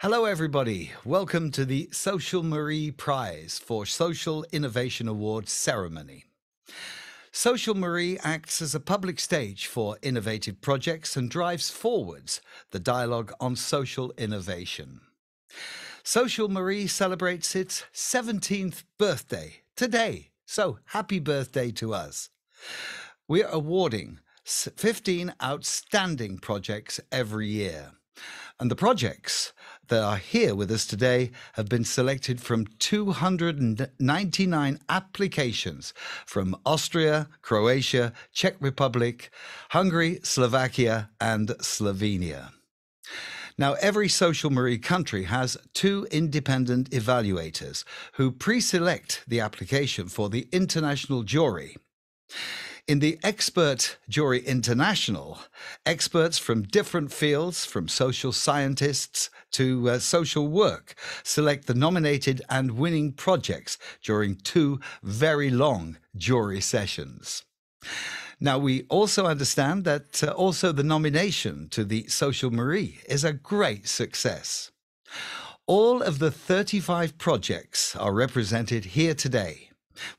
Hello everybody, welcome to the SozialMarie Prize for Social Innovation Awards ceremony. SozialMarie acts as a public stage for innovative projects and drives forwards the dialogue on social innovation. SozialMarie celebrates its 17th birthday today, so happy birthday to us. We're awarding 15 outstanding projects every year. And the projects that are here with us today have been selected from 299 applications from Austria, Croatia, Czech Republic, Hungary, Slovakia, and Slovenia. Now, every SozialMarie country has 2 independent evaluators who pre-select the application for the international jury. In the Expert Jury International, experts from different fields, from social scientists to social work, select the nominated and winning projects during 2 very long jury sessions. Now, we also understand that also the nomination to the SozialMarie is a great success. All of the 35 projects are represented here today,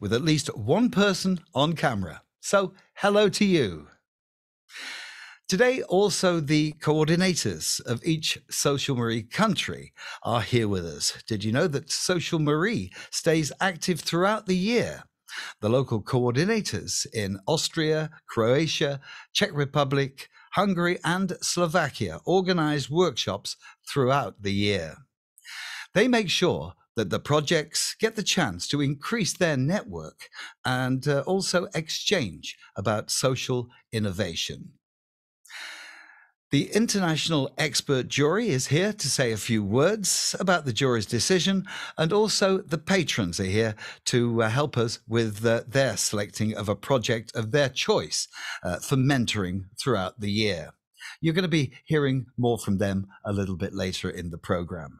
with at least one person on camera. So, hello to you. Today, also the coordinators of each SozialMarie country are here with us. Did you know that SozialMarie stays active throughout the year? The local coordinators in Austria, Croatia, Czech Republic, Hungary, and Slovakia organize workshops throughout the year. They make sure that the projects get the chance to increase their network and also exchange about social innovation. The International Expert Jury is here to say a few words about the jury's decision, and also the patrons are here to help us with their selecting of a project of their choice for mentoring throughout the year. You're going to be hearing more from them a little bit later in the program.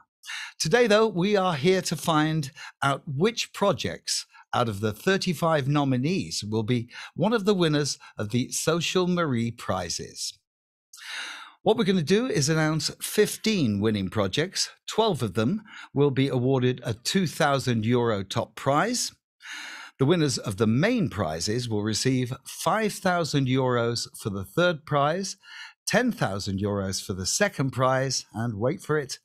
Today, though, we are here to find out which projects out of the 35 nominees will be one of the winners of the SozialMarie prizes. What we're going to do is announce 15 winning projects. 12 of them will be awarded a €2,000 top prize. The winners of the main prizes will receive €5,000 for the third prize, €10,000 for the second prize, and wait for it,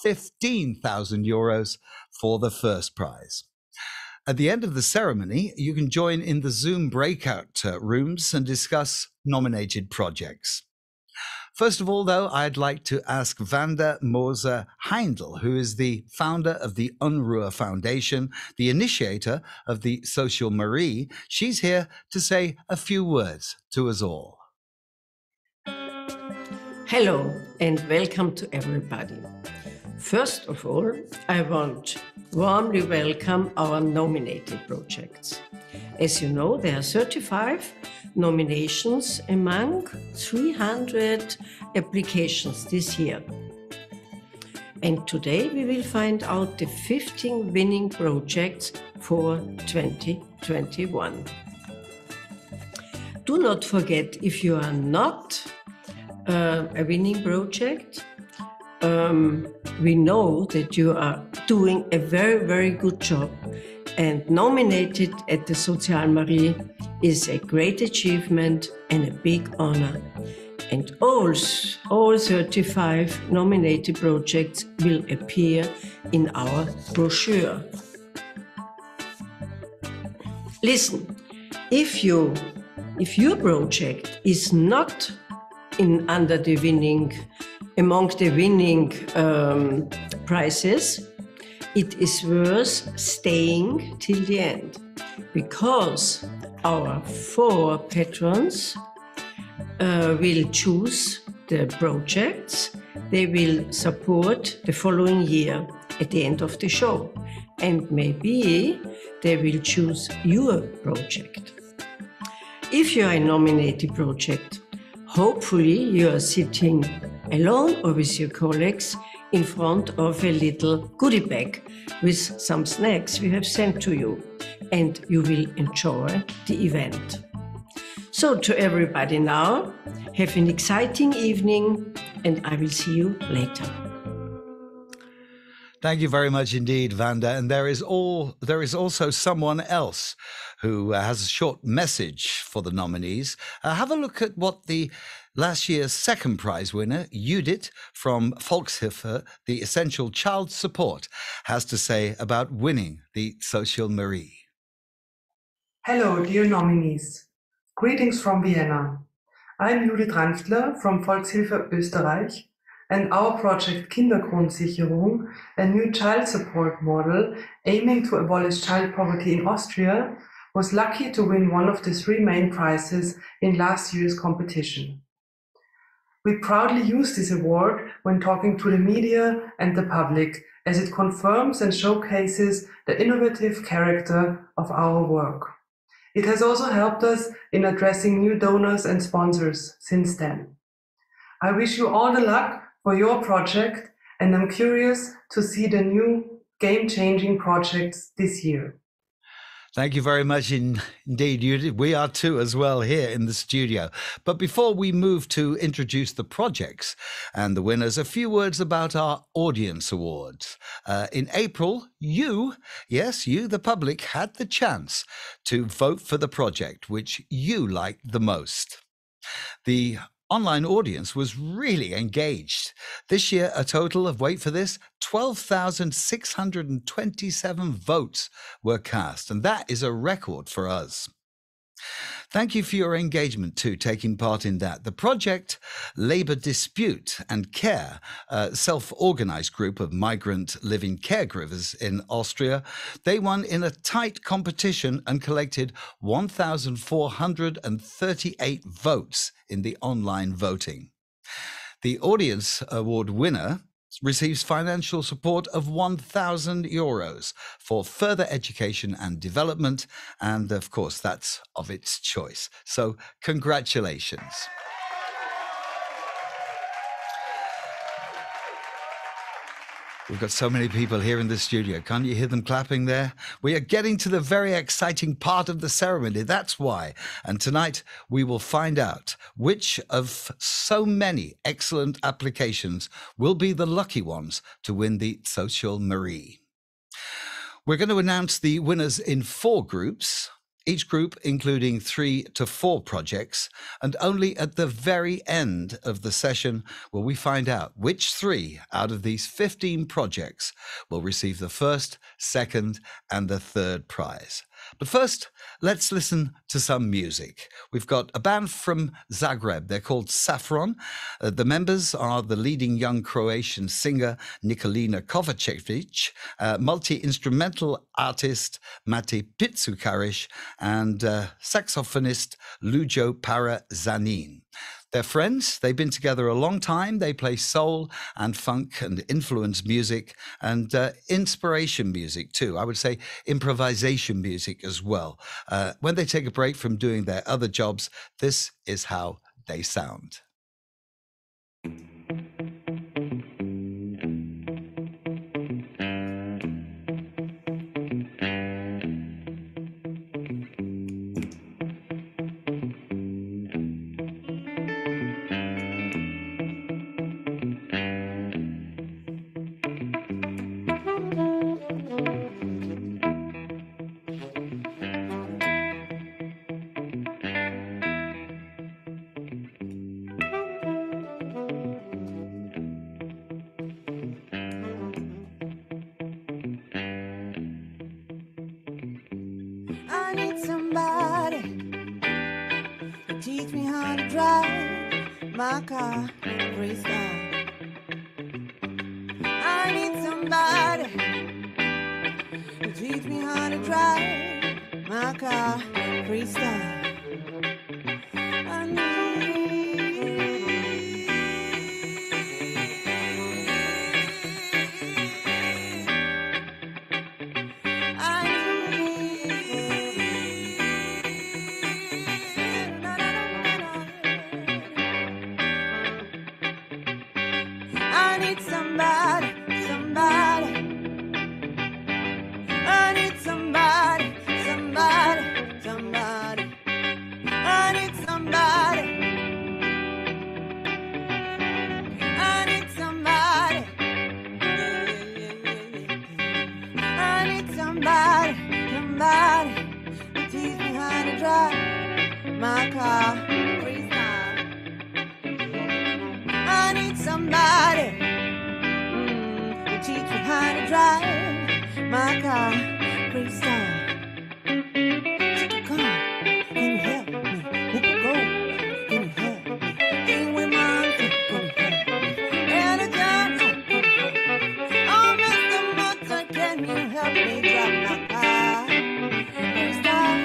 €15,000 for the first prize. At the end of the ceremony, you can join in the Zoom breakout rooms and discuss nominated projects. First of all, though, I'd like to ask Wanda Moser-Heindl, who is the founder of the Unruhe Foundation, the initiator of the SozialMarie. She's here to say a few words to us all. Hello and welcome to everybody. First of all, I want to warmly welcome our nominated projects. As you know, there are 35 nominations among 300 applications this year. And today we will find out the 15 winning projects for 2021. Do not forget, if you are not a winning project, we know that you are doing a very, very good job, and nominated at the SozialMarie is a great achievement and a big honor. And all 35 nominated projects will appear in our brochure. Listen, if your project is not among the winning prizes, it is worth staying till the end, because our 4 patrons will choose the projects they will support the following year at the end of the show, and maybe they will choose your project. If you are a nominated project, hopefully you are sitting alone or with your colleagues in front of a little goodie bag with some snacks we have sent to you, and you will enjoy the event. So to everybody now, have an exciting evening, and I will see you later. Thank you very much indeed, Vanda. And there is also someone else who has a short message for the nominees. Have a look at what the last year's second prize winner, Judith from Volkshilfe, the Essential Child Support, has to say about winning the SozialMarie. Hello, dear nominees. Greetings from Vienna. I'm Judith Ranftler from Volkshilfe Österreich, and our project Kindergrundsicherung, a new child support model aiming to abolish child poverty in Austria, was lucky to win one of the 3 main prizes in last year's competition. We proudly use this award when talking to the media and the public, as it confirms and showcases the innovative character of our work. It has also helped us in addressing new donors and sponsors since then. I wish you all the luck for your project, and I'm curious to see the new game-changing projects this year. Thank you very much indeed, Judith. We are too as well here in the studio. But before we move to introduce the projects and the winners, a few words about our audience awards. In April, you, the public, had the chance to vote for the project which you liked the most. The online audience was really engaged. This year, a total of, wait for this, 12,627 votes were cast, and that is a record for us. Thank you for your engagement too, taking part in that. The project Labour Dispute and Care, a self-organized group of migrant living caregivers in Austria, they won in a tight competition and collected 1,438 votes in the online voting. The Audience Award winner receives financial support of €1,000 for further education and development, and of course that's of its choice. So congratulations. We've got so many people here in the studio. Can't you hear them clapping there? We are getting to the very exciting part of the ceremony. That's why. And tonight we will find out which of so many excellent applications will be the lucky ones to win the SozialMarie. We're going to announce the winners in 4 groups, each group including 3 to 4 projects, and only at the very end of the session will we find out which 3 out of these 15 projects will receive the first, second, and the third prize. But first, let's listen to some music. We've got a band from Zagreb. They're called Saffron. The members are the leading young Croatian singer Nikolina Kovacevic, multi-instrumental artist Mate Pitsukaric, and saxophonist Lujo Parazanin. They're friends. They've been together a long time. They play soul and funk and influence music and inspiration music too. I would say improvisation music as well. When they take a break from doing their other jobs, this is how they sound. My car, freestyle. I need somebody to teach me how to drive my car, freestyle. my car, freestyle. I need somebody to teach me how to drive my car, freestyle. Come on, can you help me? Who can go? Can you help me? King with my can you help me? And a John, oh Mr. Mozart, can you help me drive my car, freestyle?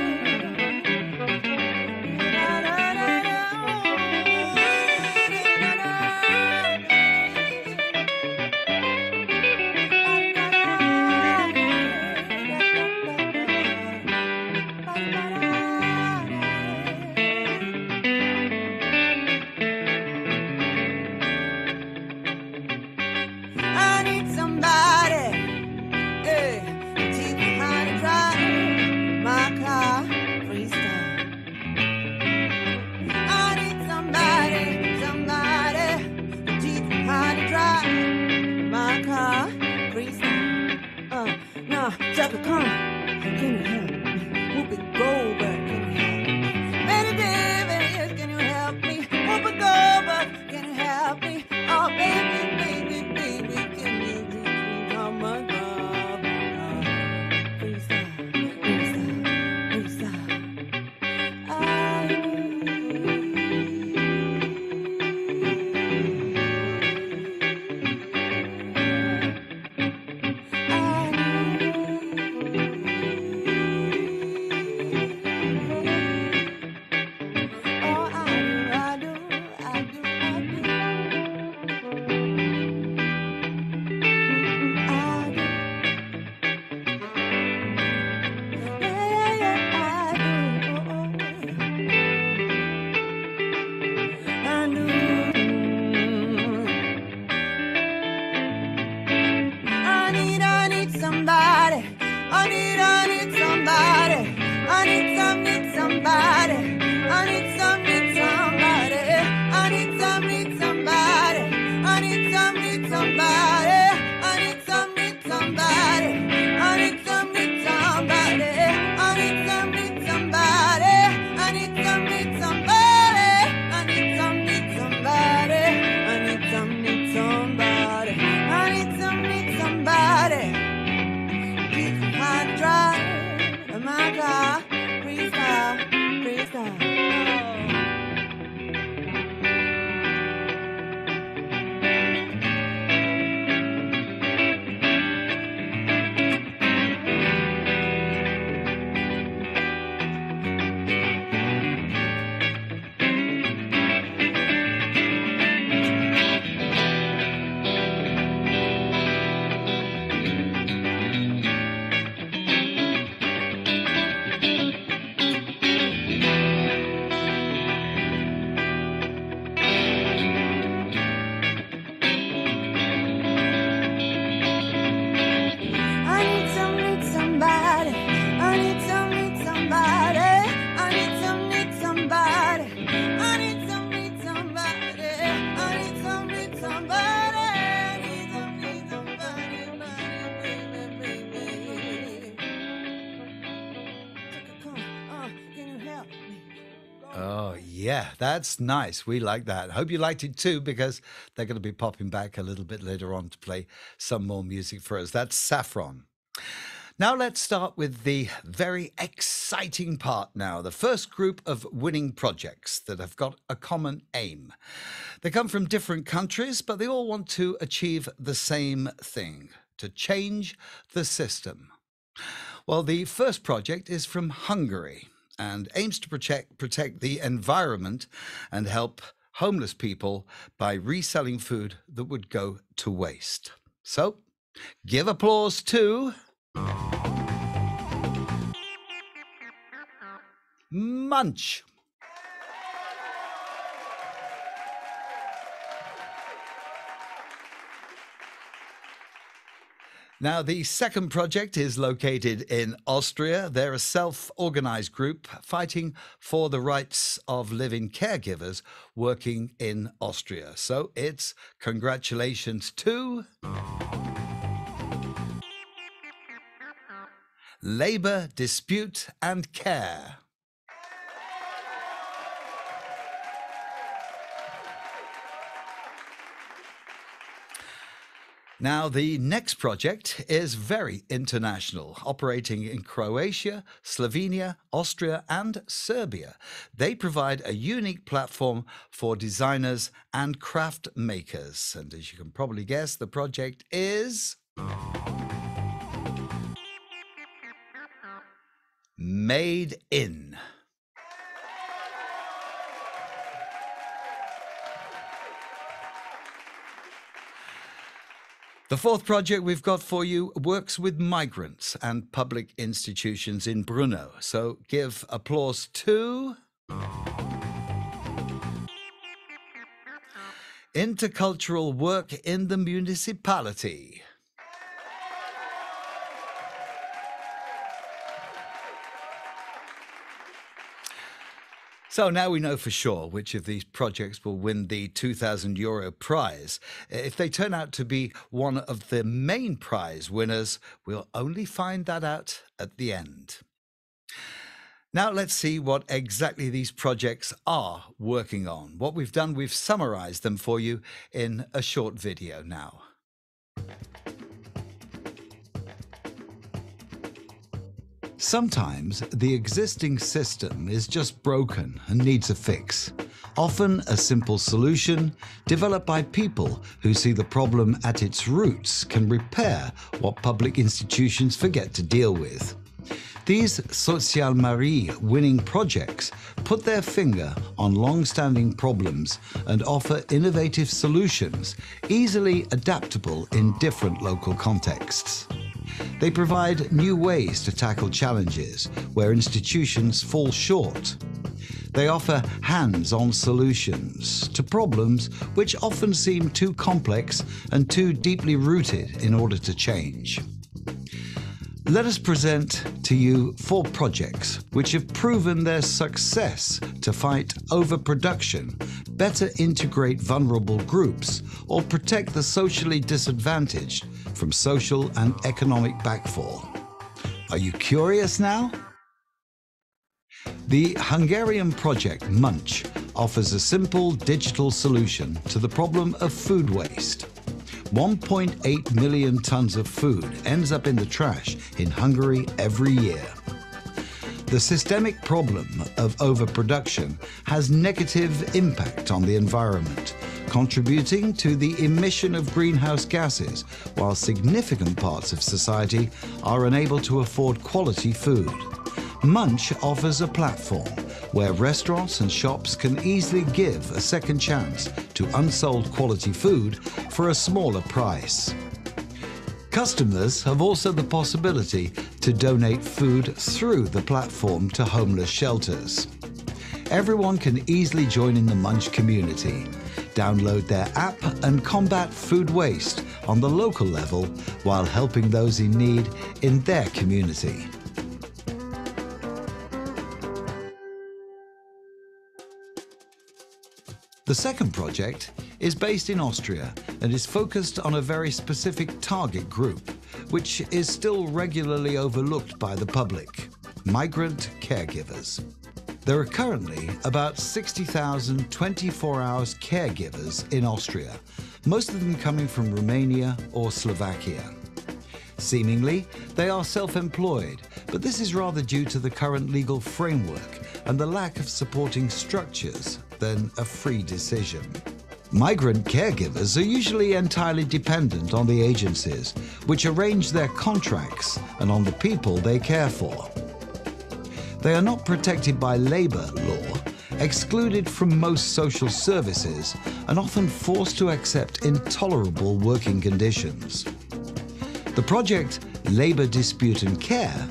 I need somebody, to teach me how to drive my car, freestyle. I need somebody to teach me how to drive my car, freestyle. Now, Chaka Khan, can you help me? Whoopi Goldberg, can you help me? Betty Davis, can you help me? Whoopi Goldberg, can you help me? Oh, baby, baby, baby, can you teach me how my car, freestyle, freestyle, freestyle. I Yeah, that's nice. We like that. Hope you liked it too, because they're going to be popping back a little bit later on to play some more music for us. That's Saffron. Now let's start with the very exciting part now. The first group of winning projects that have got a common aim. They come from different countries, but they all want to achieve the same thing, to change the system. Well, the first project is from Hungary and aims to protect the environment and help homeless people by reselling food that would go to waste. So, give applause to Munch. Now, the second project is located in Austria. They're a self-organized group fighting for the rights of living caregivers working in Austria. So it's congratulations to Labour, Dispute and Care. Now, the next project is very international, operating in Croatia, Slovenia, Austria, and Serbia. They provide a unique platform for designers and craft makers. And as you can probably guess, the project is Made In. The fourth project we've got for you works with migrants and public institutions in Brno. So give applause to Intercultural Work in the Municipality. So now we know for sure which of these projects will win the €2,000 prize. If they turn out to be one of the main prize winners, we'll only find that out at the end. Now let's see what exactly these projects are working on. What we've done, we've summarized them for you in a short video now. Sometimes the existing system is just broken and needs a fix. Often a simple solution developed by people who see the problem at its roots can repair what public institutions forget to deal with. These SozialMarie winning projects put their finger on long-standing problems and offer innovative solutions, easily adaptable in different local contexts. They provide new ways to tackle challenges where institutions fall short. They offer hands-on solutions to problems which often seem too complex and too deeply rooted in order to change. Let us present to you 4 projects which have proven their success to fight overproduction, better integrate vulnerable groups, or protect the socially disadvantaged from social and economic backfall. Are you curious now? The Hungarian project Munch offers a simple digital solution to the problem of food waste. 1.8 million tons of food ends up in the trash in Hungary every year. The systemic problem of overproduction has negative impact on the environment, contributing to the emission of greenhouse gases, while significant parts of society are unable to afford quality food. Munch offers a platform where restaurants and shops can easily give a second chance to unsold quality food for a smaller price. Customers have also the possibility to donate food through the platform to homeless shelters. Everyone can easily join in the Munch community, download their app and combat food waste on the local level while helping those in need in their community. The second project is based in Austria and is focused on a very specific target group, which is still regularly overlooked by the public: migrant caregivers. There are currently about 60,000 24-hour caregivers in Austria, most of them coming from Romania or Slovakia. Seemingly, they are self-employed, but this is rather due to the current legal framework and the lack of supporting structures than a free decision. Migrant caregivers are usually entirely dependent on the agencies, which arrange their contracts and on the people they care for. They are not protected by labour law, excluded from most social services, and often forced to accept intolerable working conditions. The project Labour Dispute and Care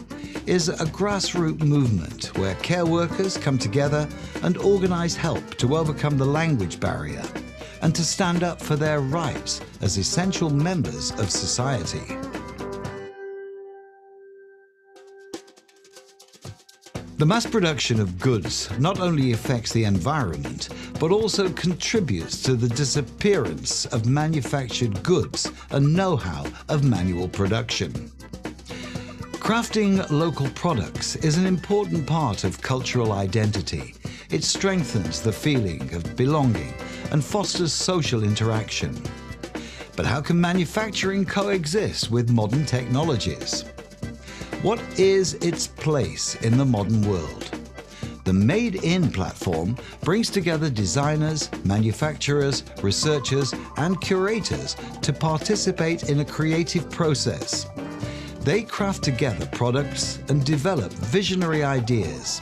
is a grassroots movement where care workers come together and organise help to overcome the language barrier and to stand up for their rights as essential members of society. The mass production of goods not only affects the environment, but also contributes to the disappearance of manufactured goods and know-how of manual production. Crafting local products is an important part of cultural identity. It strengthens the feeling of belonging and fosters social interaction. But how can manufacturing coexist with modern technologies? What is its place in the modern world? The Made In platform brings together designers, manufacturers, researchers, and curators to participate in a creative process. They craft together products and develop visionary ideas.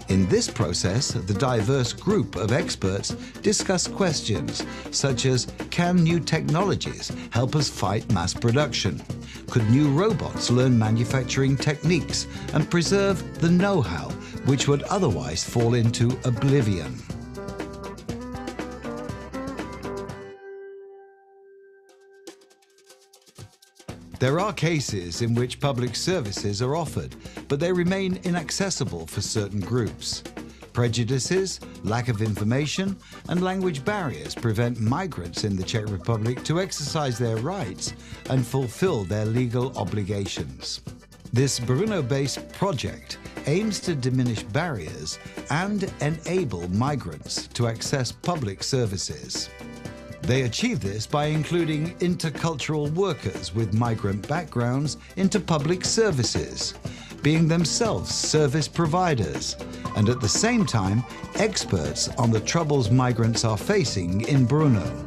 In this process, the diverse group of experts discuss questions such as, can new technologies help us fight mass production? Could new robots learn manufacturing techniques and preserve the know-how which would otherwise fall into oblivion? There are cases in which public services are offered, but they remain inaccessible for certain groups. Prejudices, lack of information, and language barriers prevent migrants in the Czech Republic to exercise their rights and fulfill their legal obligations. This Brno-based project aims to diminish barriers and enable migrants to access public services. They achieve this by including intercultural workers with migrant backgrounds into public services, being themselves service providers, and at the same time, experts on the troubles migrants are facing in Brno.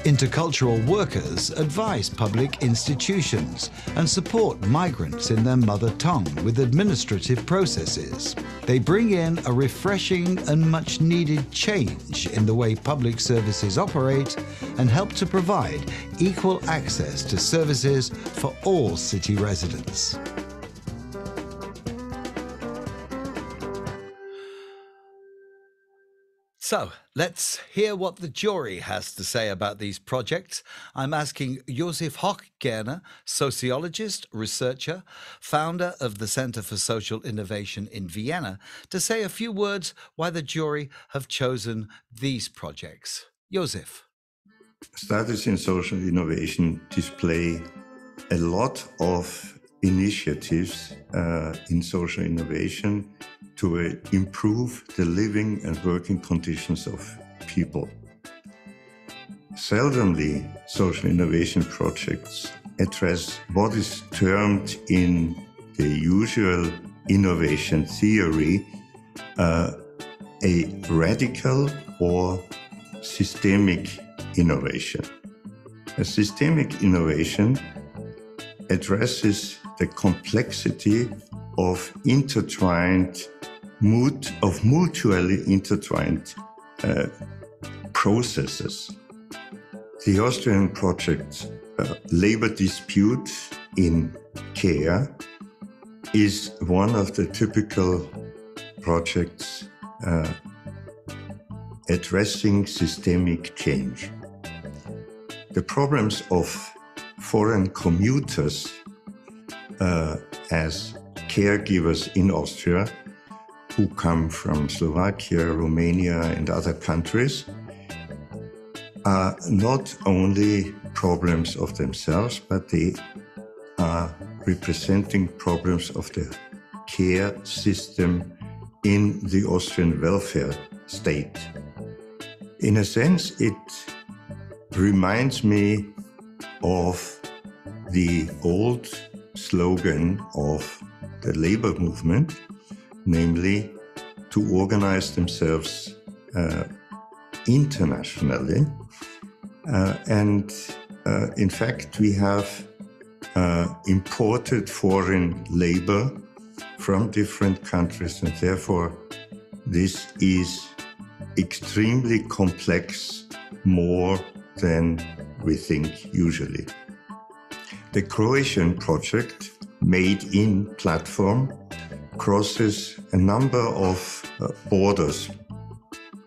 Intercultural workers advise public institutions and support migrants in their mother tongue with administrative processes. They bring in a refreshing and much needed change in the way public services operate and help to provide equal access to services for all city residents. So, let's hear what the jury has to say about these projects. I'm asking Josef Hochgerner, sociologist, researcher, founder of the Center for Social Innovation in Vienna, to say a few words why the jury have chosen these projects. Josef. Studies in social innovation display a lot of initiatives in social innovation to improve the living and working conditions of people. Seldomly, social innovation projects address what is termed in the usual innovation theory a radical or systemic innovation. A systemic innovation addresses the complexity of mutually intertwined processes. The Austrian project, Labor Dispute in Care, is one of the typical projects addressing systemic change. The problems of foreign commuters as caregivers in Austria who come from Slovakia, Romania, and other countries are not only problems of themselves, but they are representing problems of the care system in the Austrian welfare state. In a sense, it reminds me of the old slogan of the labor movement, namely to organize themselves internationally. In fact, we have imported foreign labor from different countries, and therefore this is extremely complex, more than we think usually. The Croatian Project, Made In platform, crosses a number of borders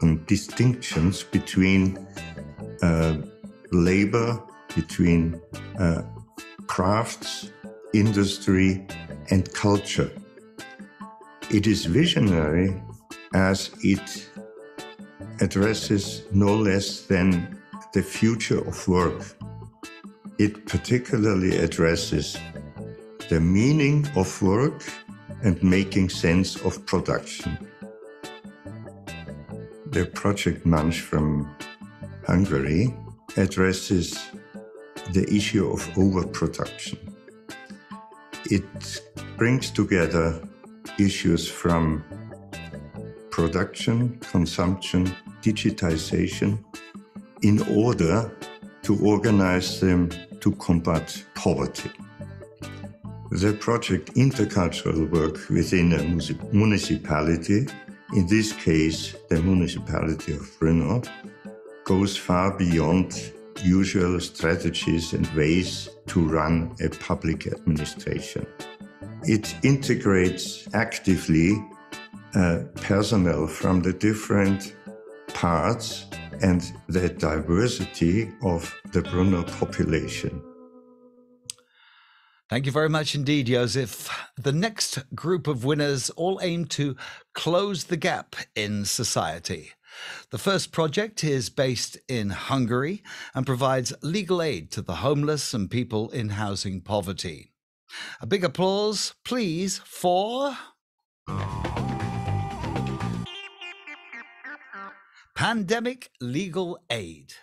and distinctions between labor, between crafts, industry, and culture. It is visionary as it addresses no less than the future of work. It particularly addresses the meaning of work and making sense of production. The Project Munch from Hungary addresses the issue of overproduction. It brings together issues from production, consumption, digitization, in order to organize them to combat poverty. The project intercultural work within a municipality, in this case the municipality of Brno, goes far beyond usual strategies and ways to run a public administration. It integrates actively personnel from the different parts and the diversity of the Brno population. Thank you very much indeed, Josef. The next group of winners all aim to close the gap in society. The first project is based in Hungary and provides legal aid to the homeless and people in housing poverty. A big applause, please, for Pandemic Legal Aid.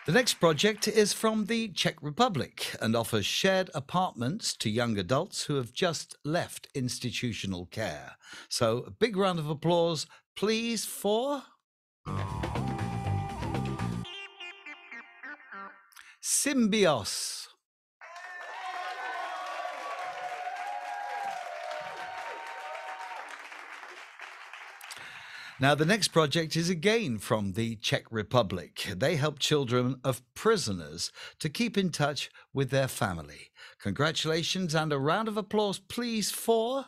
The next project is from the Czech Republic and offers shared apartments to young adults who have just left institutional care. So a big round of applause, please, for Symbios. Now, the next project is again from the Czech Republic. They help children of prisoners to keep in touch with their family. Congratulations and a round of applause, please, for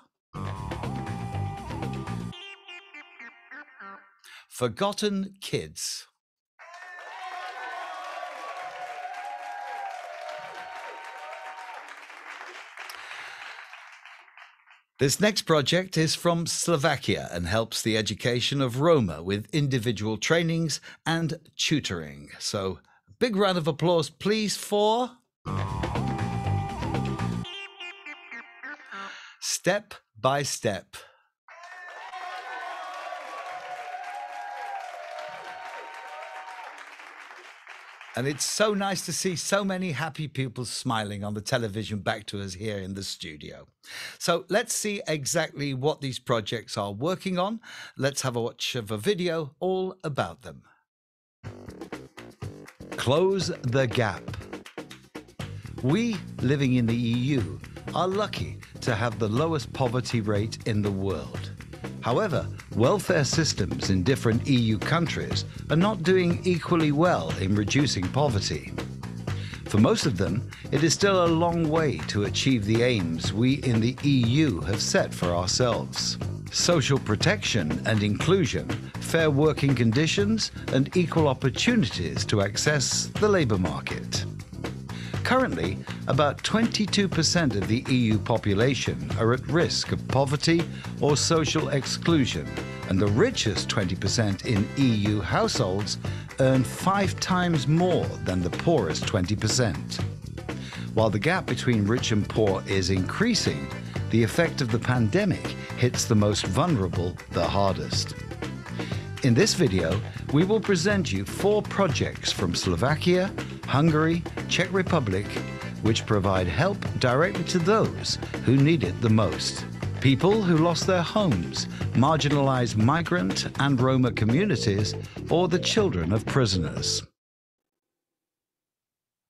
Forgotten Kids. This next project is from Slovakia and helps the education of Roma with individual trainings and tutoring. So, big round of applause, please, for Step by Step. And it's so nice to see so many happy people smiling on the television back to us here in the studio. So let's see exactly what these projects are working on. Let's have a watch of a video all about them. Close the gap. We, living in the EU, are lucky to have the lowest poverty rate in the world. However, welfare systems in different EU countries are not doing equally well in reducing poverty. For most of them, it is still a long way to achieve the aims we in the EU have set for ourselves. Social protection and inclusion, fair working conditions, and equal opportunities to access the labour market. Currently, about 22% of the EU population are at risk of poverty or social exclusion, and the richest 20% in EU households earn 5 times more than the poorest 20%. While the gap between rich and poor is increasing, the effect of the pandemic hits the most vulnerable the hardest. In this video, we will present you 4 projects from Slovakia, Hungary, Czech Republic, which provide help directly to those who need it the most. People who lost their homes, marginalized migrant and Roma communities, or the children of prisoners.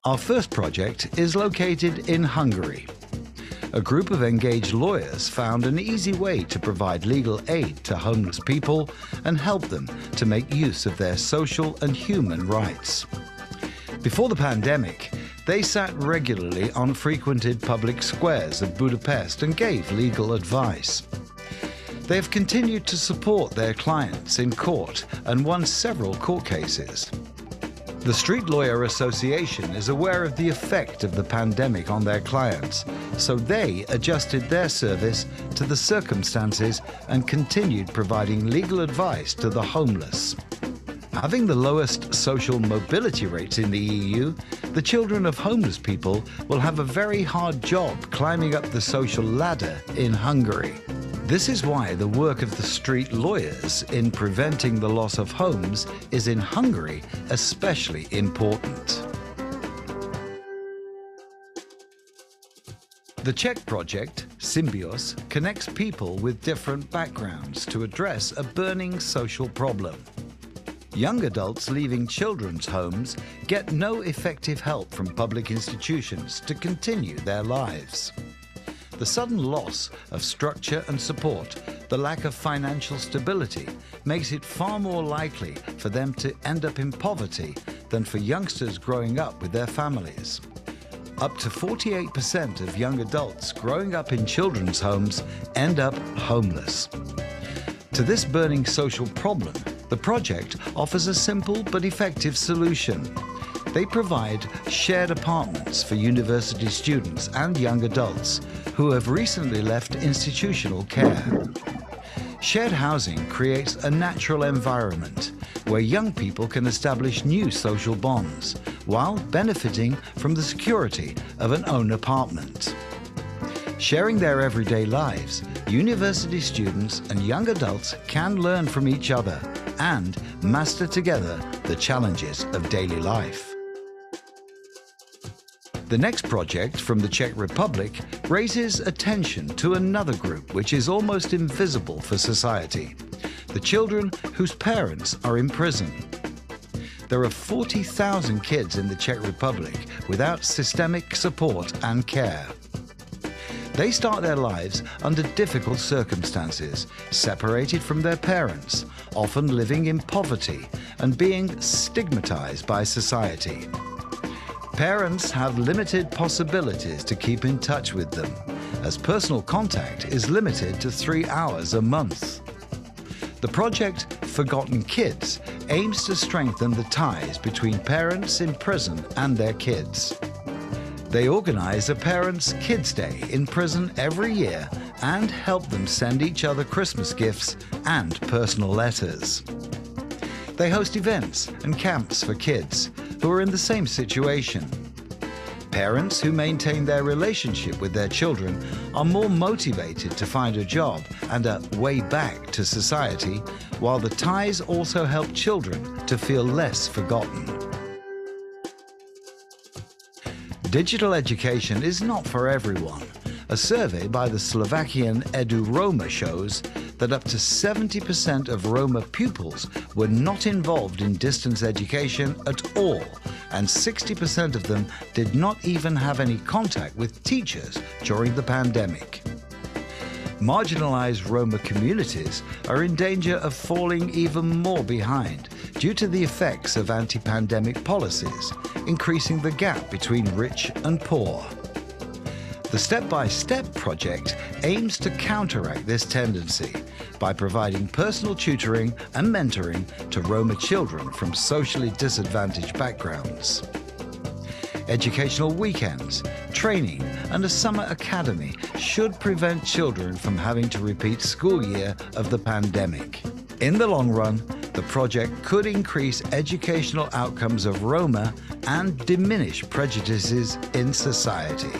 Our first project is located in Hungary. A group of engaged lawyers found an easy way to provide legal aid to homeless people and help them to make use of their social and human rights. Before the pandemic, they sat regularly on frequented public squares of Budapest and gave legal advice. They have continued to support their clients in court and won several court cases. The Street Lawyer Association is aware of the effect of the pandemic on their clients, so they adjusted their service to the circumstances and continued providing legal advice to the homeless. Having the lowest social mobility rates in the EU, the children of homeless people will have a very hard job climbing up the social ladder in Hungary. This is why the work of the street lawyers in preventing the loss of homes is in Hungary especially important. The Czech project, Symbios, connects people with different backgrounds to address a burning social problem. Young adults leaving children's homes get no effective help from public institutions to continue their lives. The sudden loss of structure and support, the lack of financial stability, makes it far more likely for them to end up in poverty than for youngsters growing up with their families. Up to 48% of young adults growing up in children's homes end up homeless. To this burning social problem, the project offers a simple but effective solution. They provide shared apartments for university students and young adults who have recently left institutional care. Shared housing creates a natural environment where young people can establish new social bonds while benefiting from the security of an own apartment. Sharing their everyday lives, university students and young adults can learn from each other and master together the challenges of daily life. The next project from the Czech Republic raises attention to another group which is almost invisible for society: the children whose parents are in prison. There are 40,000 kids in the Czech Republic without systemic support and care. They start their lives under difficult circumstances, separated from their parents, often living in poverty and being stigmatized by society. Parents have limited possibilities to keep in touch with them, as personal contact is limited to 3 hours a month. The project Forgotten Kids aims to strengthen the ties between parents in prison and their kids. They organize a Parents' Kids Day in prison every year and help them send each other Christmas gifts and personal letters. They host events and camps for kids who are in the same situation. Parents who maintain their relationship with their children are more motivated to find a job and a way back to society, while the ties also help children to feel less forgotten. Digital education is not for everyone. A survey by the Slovakian Edu Roma shows that up to 70% of Roma pupils were not involved in distance education at all, and 60% of them did not even have any contact with teachers during the pandemic. Marginalized Roma communities are in danger of falling even more behind due to the effects of anti-pandemic policies, increasing the gap between rich and poor. The Step-by-Step project aims to counteract this tendency by providing personal tutoring and mentoring to Roma children from socially disadvantaged backgrounds. Educational weekends, training, and a summer academy should prevent children from having to repeat school year of the pandemic. In the long run, the project could increase educational outcomes of Roma and diminish prejudices in society.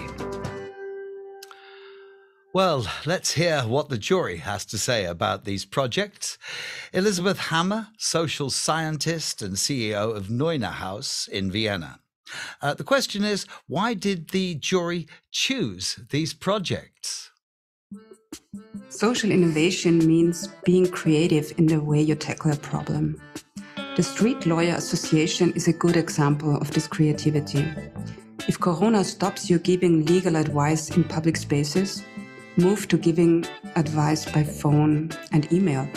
Well, let's hear what the jury has to say about these projects. Elizabeth Hammer, social scientist and CEO of Neuner House in Vienna. The question is, why did the jury choose these projects? Social innovation means being creative in the way you tackle a problem. The Street Lawyer Association is a good example of this creativity. If Corona stops you giving legal advice in public spaces, move to giving advice by phone and email.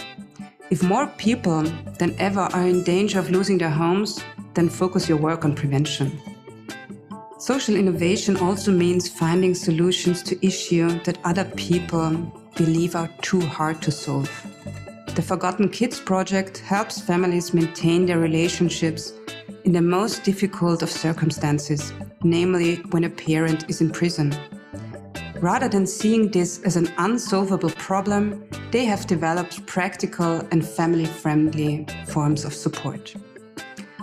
If more people than ever are in danger of losing their homes, then focus your work on prevention. Social innovation also means finding solutions to issues that other people believe are too hard to solve. The Forgotten Kids project helps families maintain their relationships in the most difficult of circumstances, namely when a parent is in prison. Rather than seeing this as an unsolvable problem, they have developed practical and family-friendly forms of support.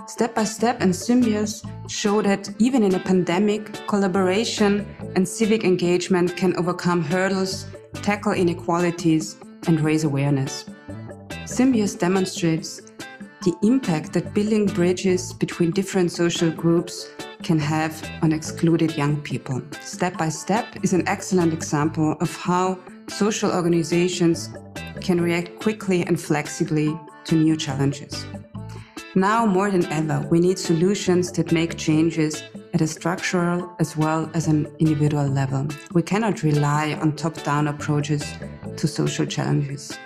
Step-by-Step and Symbios show that even in a pandemic, collaboration and civic engagement can overcome hurdles tackle inequalities, and raise awareness. Symbios demonstrates the impact that building bridges between different social groups can have on excluded young people. Step by Step is an excellent example of how social organizations can react quickly and flexibly to new challenges. Now more than ever, we need solutions that make changes at a structural as well as an individual level. We cannot rely on top-down approaches to social challenges.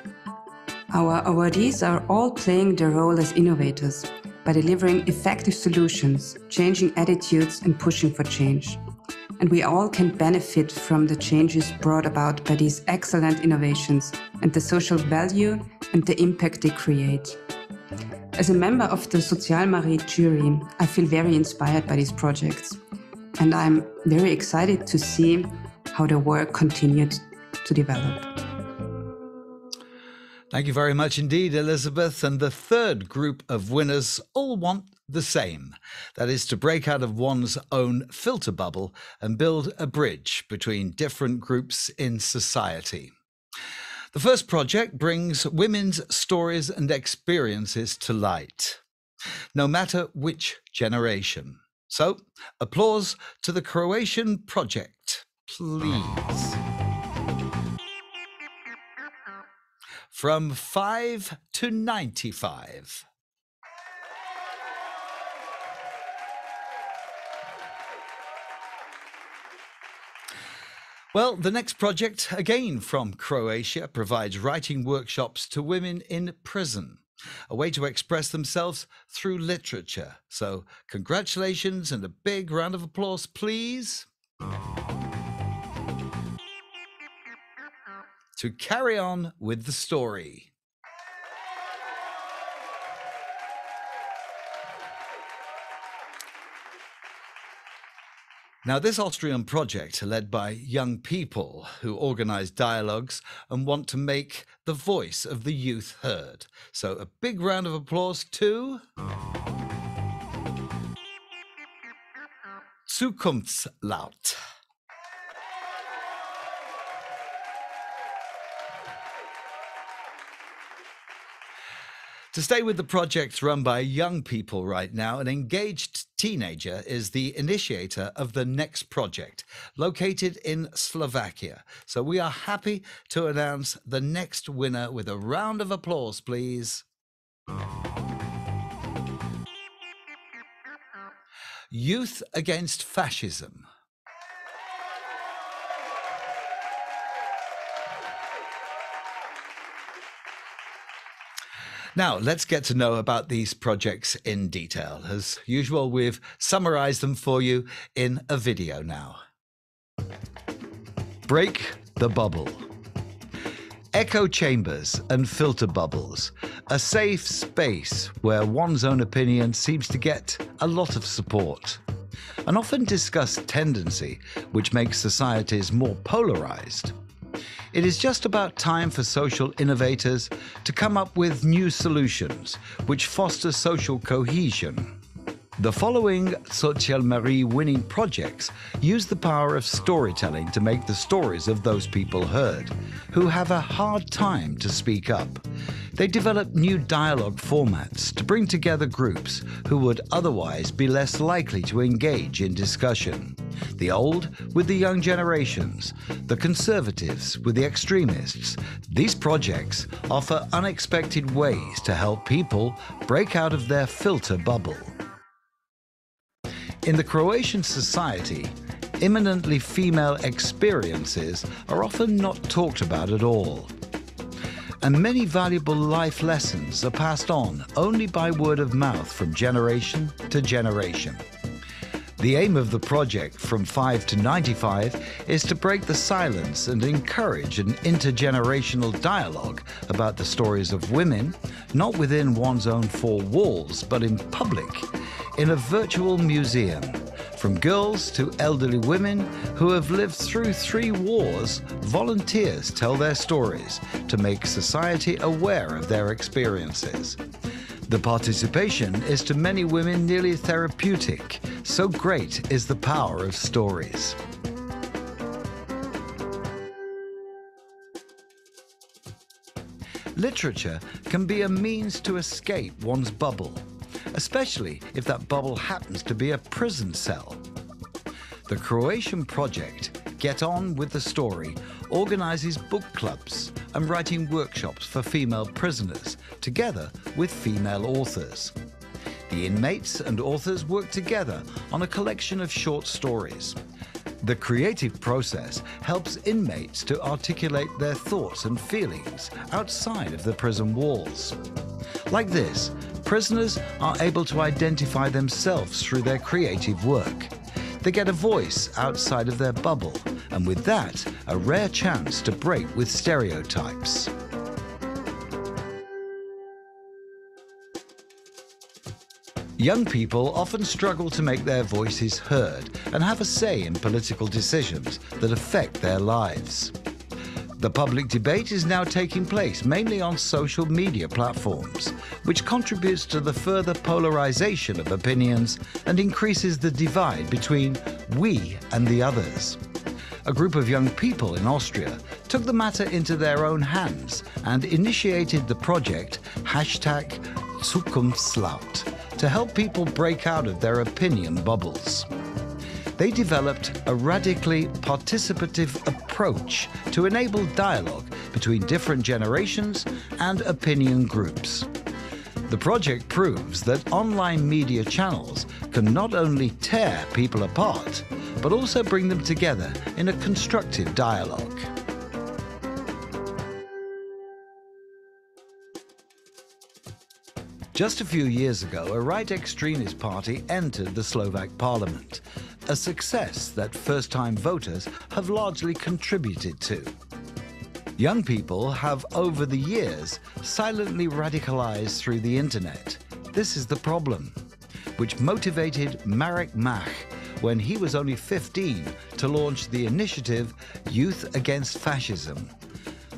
Our awardees are all playing their role as innovators by delivering effective solutions, changing attitudes and pushing for change. And we all can benefit from the changes brought about by these excellent innovations and the social value and the impact they create. As a member of the SozialMarie jury, I feel very inspired by these projects, and I'm very excited to see how their work continued to develop. Thank you very much indeed, Elizabeth. And the third group of winners all want the same. That is to break out of one's own filter bubble and build a bridge between different groups in society. The first project brings women's stories and experiences to light, no matter which generation. So, applause to the Croatian Project, please. From 5 to 95. Well, the next project, again from Croatia, provides writing workshops to women in prison, a way to express themselves through literature. So, congratulations and a big round of applause, please. To carry on with the story. Now, this Austrian project, led by young people who organize dialogues and want to make the voice of the youth heard. So a big round of applause to Zukunftslaut. To stay with the project run by young people right now, an engaged teenager is the initiator of the next project, located in Slovakia. So we are happy to announce the next winner with a round of applause, please. Youth Against Fascism. Now, let's get to know about these projects in detail. As usual, we've summarized them for you in a video now. Break the bubble. Echo chambers and filter bubbles, a safe space where one's own opinion seems to get a lot of support. An often discussed tendency which makes societies more polarized. It is just about time for social innovators to come up with new solutions which foster social cohesion. The following SozialMarie winning projects use the power of storytelling to make the stories of those people heard, who have a hard time to speak up. They develop new dialogue formats to bring together groups who would otherwise be less likely to engage in discussion. The old with the young generations, the conservatives with the extremists. These projects offer unexpected ways to help people break out of their filter bubble. In the Croatian society, eminently female experiences are often not talked about at all. And many valuable life lessons are passed on only by word of mouth from generation to generation. The aim of the project From 5 to 95 is to break the silence and encourage an intergenerational dialogue about the stories of women, not within one's own four walls, but in public, in a virtual museum. From girls to elderly women who have lived through 3 wars, volunteers tell their stories to make society aware of their experiences. The participation is to many women nearly therapeutic. So great is the power of stories. literature can be a means to escape one's bubble, especially if that bubble happens to be a prison cell. The Croatian Project, Get On With the Story, organises book clubs and writing workshops for female prisoners, together with female authors. The inmates and authors work together on a collection of short stories. The creative process helps inmates to articulate their thoughts and feelings outside of the prison walls. Like this, prisoners are able to identify themselves through their creative work. They get a voice outside of their bubble, and with that, a rare chance to break with stereotypes. Young people often struggle to make their voices heard and have a say in political decisions that affect their lives. The public debate is now taking place mainly on social media platforms, which contributes to the further polarization of opinions and increases the divide between we and the others. A group of young people in Austria took the matter into their own hands and initiated the project #Zukunftslaut to help people break out of their opinion bubbles. They developed a radically participative approach to enable dialogue between different generations and opinion groups. The project proves that online media channels can not only tear people apart, but also bring them together in a constructive dialogue. Just a few years ago, a right extremist party entered the Slovak parliament, a success that first-time voters have largely contributed to. Young people have, over the years, silently radicalized through the internet. This is the problem, which motivated Marek Mach when he was only 15 to launch the initiative Youth Against Fascism.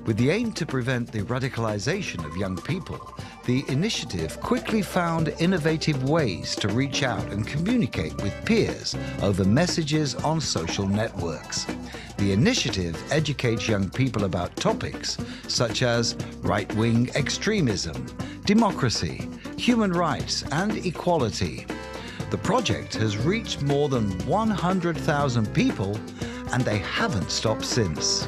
With the aim to prevent the radicalization of young people, the initiative quickly found innovative ways to reach out and communicate with peers over messages on social networks. The initiative educates young people about topics such as right-wing extremism, democracy, human rights, and equality. The project has reached more than 100,000 people, and they haven't stopped since.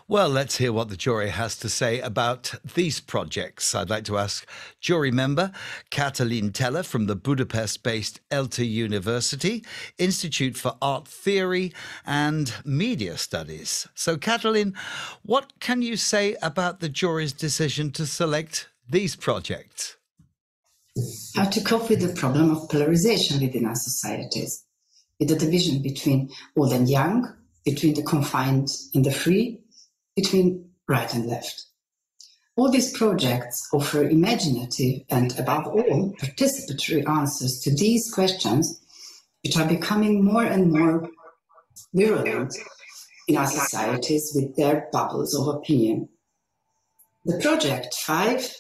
Well, let's hear what the jury has to say about these projects. I'd like to ask jury member Katalin Teller from the Budapest-based Elter University, Institute for Art Theory and Media Studies. So, Katalin, what can you say about the jury's decision to select these projects? How to cope with the problem of polarization within our societies, with the division between old and young, between the confined and the free, between right and left. All these projects offer imaginative and, above all, participatory answers to these questions, which are becoming more and more virulent in our societies with their bubbles of opinion. The project 5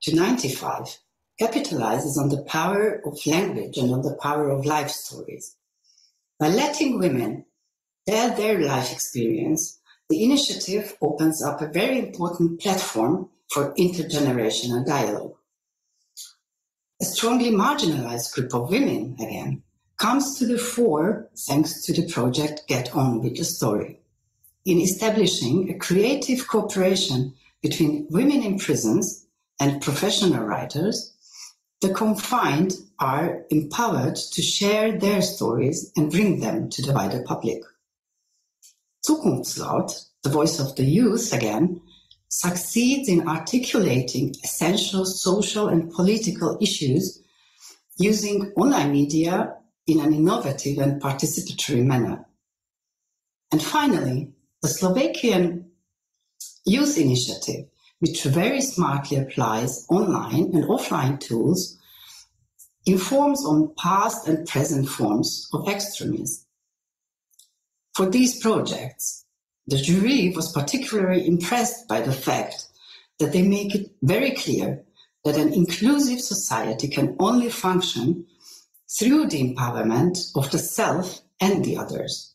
to 95 capitalizes on the power of language and on the power of life stories. By letting women tell their life experience, the initiative opens up a very important platform for intergenerational dialogue. A strongly marginalized group of women, again, comes to the fore thanks to the project Get On With the Story, in establishing a creative cooperation between women in prisons and professional writers. The confined are empowered to share their stories and bring them to the wider public. Zukunftslaut, the voice of the youth again, succeeds in articulating essential social and political issues using online media in an innovative and participatory manner. And finally, the Slovakian Youth Initiative, which very smartly applies online and offline tools, informs on past and present forms of extremism. For these projects, the jury was particularly impressed by the fact that they make it very clear that an inclusive society can only function through the empowerment of the self and the others,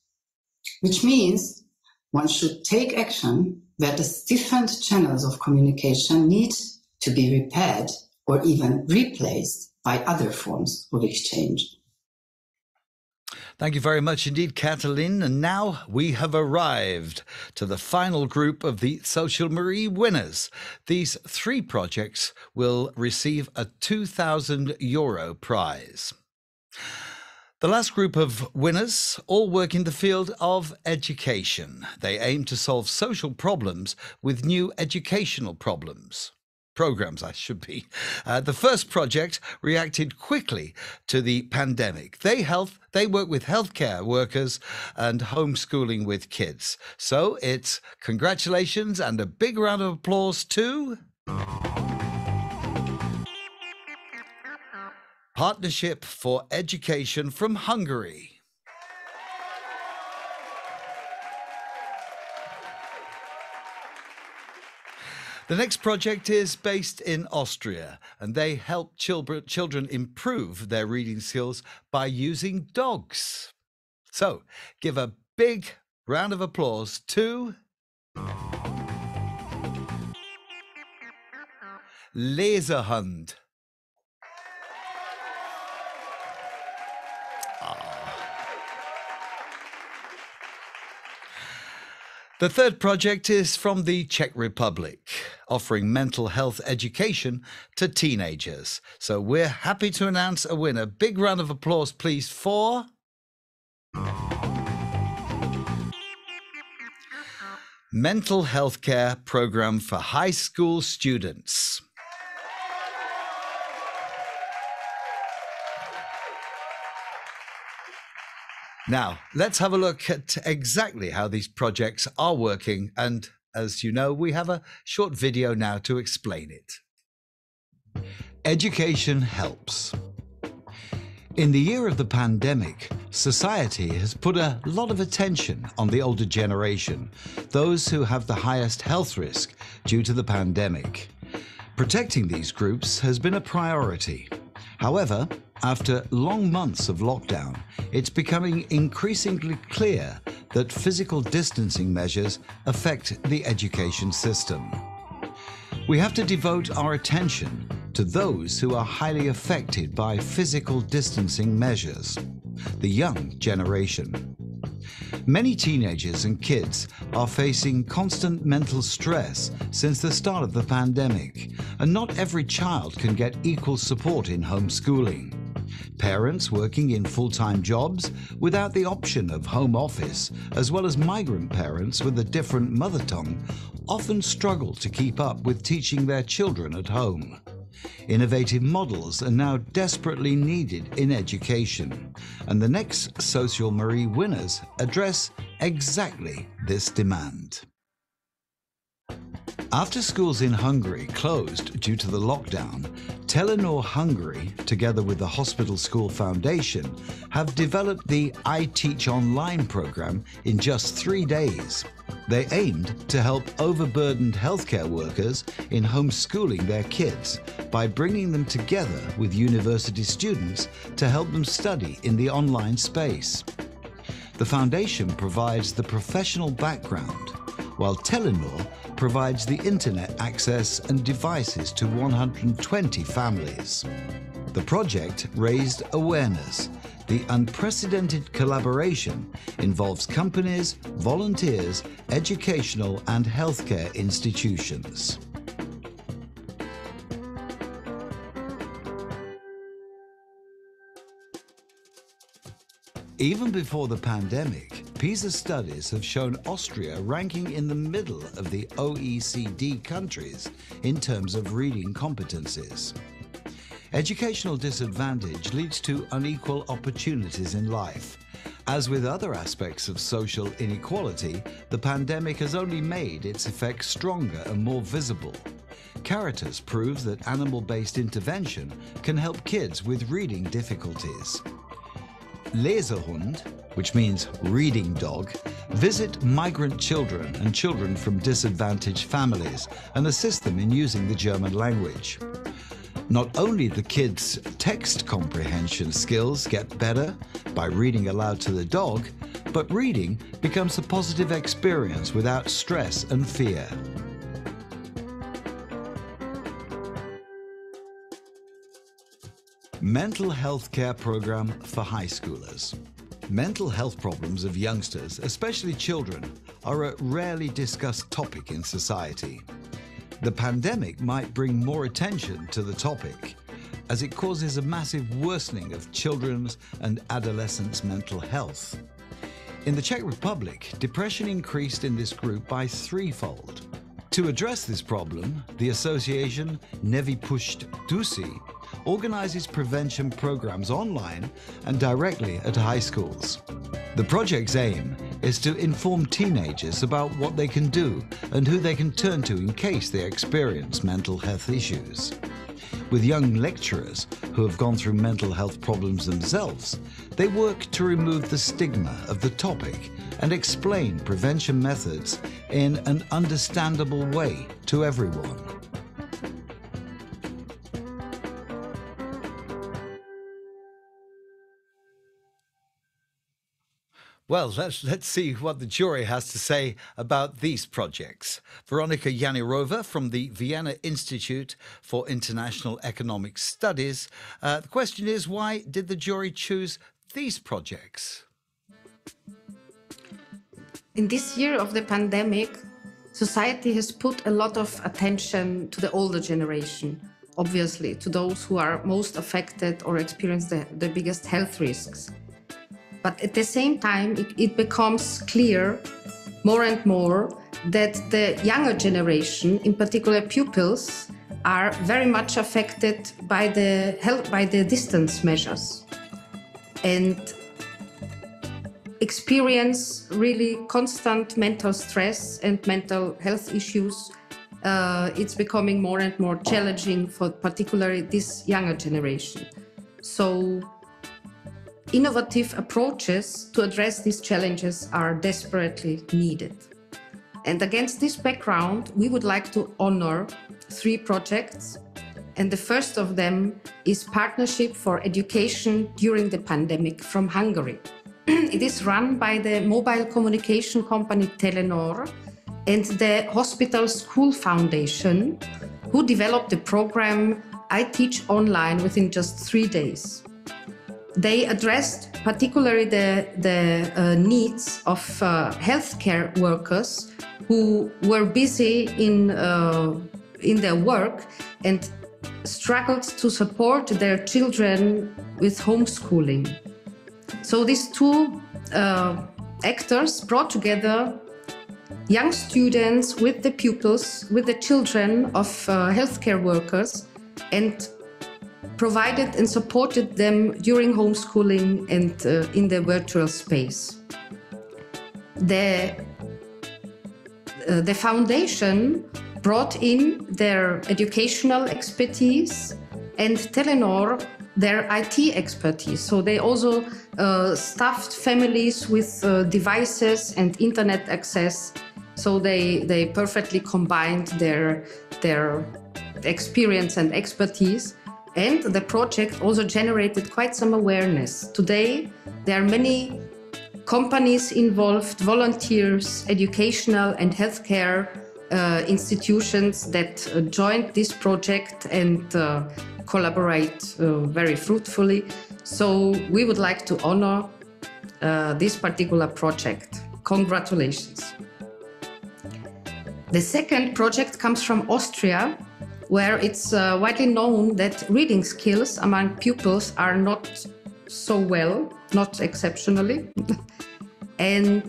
which means one should take action where the different channels of communication need to be repaired or even replaced by other forms of exchange. Thank you very much indeed, Katalin. And now we have arrived to the final group of the SozialMarie winners. These 3 projects will receive a €2,000 prize. The last group of winners all work in the field of education. They aim to solve social problems with new educational programs. The first project reacted quickly to the pandemic. They work with healthcare workers and homeschooling with kids. So it's congratulations and a big round of applause to Partnership for Education from Hungary. The next project is based in Austria, and they help children improve their reading skills by using dogs. So, give a big round of applause to Leserhund. The third project is from the Czech Republic, offering mental health education to teenagers. So we're happy to announce a winner. Big round of applause, please, for Mental Health Care Program for High School Students. Now, let's have a look at exactly how these projects are working. And as you know, we have a short video now to explain it. Education helps. In the year of the pandemic, society has put a lot of attention on the older generation, those who have the highest health risk due to the pandemic. Protecting these groups has been a priority. However, after long months of lockdown, it's becoming increasingly clear that physical distancing measures affect the education system. We have to devote our attention to those who are highly affected by physical distancing measures, the young generation. Many teenagers and kids are facing constant mental stress since the start of the pandemic, and not every child can get equal support in homeschooling. Parents working in full-time jobs without the option of home office, as well as migrant parents with a different mother tongue, often struggle to keep up with teaching their children at home. Innovative models are now desperately needed in education, and the next SozialMarie winners address exactly this demand. After schools in Hungary closed due to the lockdown, Telenor Hungary, together with the Hospital School Foundation, have developed the I Teach Online program in just 3 days. They aimed to help overburdened healthcare workers in homeschooling their kids by bringing them together with university students to help them study in the online space. The foundation provides the professional background, while Telenor provides the internet access and devices to 120 families. The project raised awareness. The unprecedented collaboration involves companies, volunteers, educational and healthcare institutions. Even before the pandemic, PISA studies have shown Austria ranking in the middle of the OECD countries in terms of reading competencies. Educational disadvantage leads to unequal opportunities in life. As with other aspects of social inequality, the pandemic has only made its effects stronger and more visible. Caritas proves that animal-based intervention can help kids with reading difficulties. Leserhund, which means reading dog, visit migrant children and children from disadvantaged families and assist them in using the German language. Not only the kids' text comprehension skills get better by reading aloud to the dog, but reading becomes a positive experience without stress and fear. Mental health care program for high schoolers. Mental health problems of youngsters, especially children, are a rarely discussed topic in society. The pandemic might bring more attention to the topic, as it causes a massive worsening of children's and adolescents' mental health. In the Czech Republic, depression increased in this group by threefold. To address this problem, the association Nevypušť organizes prevention programs online and directly at high schools. The project's aim is to inform teenagers about what they can do and who they can turn to in case they experience mental health issues. With young lecturers who have gone through mental health problems themselves, they work to remove the stigma of the topic and explain prevention methods in an understandable way to everyone. Well, let's see what the jury has to say about these projects. Veronika Janirova from the Vienna Institute for International Economic Studies. The question is, why did the jury choose these projects? In this year of the pandemic, society has put a lot of attention to the older generation, obviously, to those who are most affected or experience the biggest health risks. But at the same time, it becomes clear more and more that the younger generation, in particular pupils, are very much affected by the distance measures and experience really constant mental stress and mental health issues. It's becoming more and more challenging for particularly this younger generation. So innovative approaches to address these challenges are desperately needed. And against this background, we would like to honor 3 projects. And the first of them is Partnership for Education During the Pandemic from Hungary. It is run by the mobile communication company Telenor and the Hospital School Foundation, who developed the program I Teach Online within just 3 days. They addressed particularly the needs of healthcare workers who were busy in their work and struggled to support their children with homeschooling. So these 2 actors brought together young students with the pupils, with the children of healthcare workers, and provided and supported them during homeschooling and in the virtual space. The foundation brought in their educational expertise and Telenor their IT expertise. So they also staffed families with devices and internet access. So they perfectly combined their experience and expertise. And the project also generated quite some awareness. Today, there are many companies involved, volunteers, educational and healthcare institutions that joined this project and collaborate very fruitfully. So we would like to honor this particular project. Congratulations. The second project comes from Austria, where it's widely known that reading skills among pupils are not so well, not exceptionally. and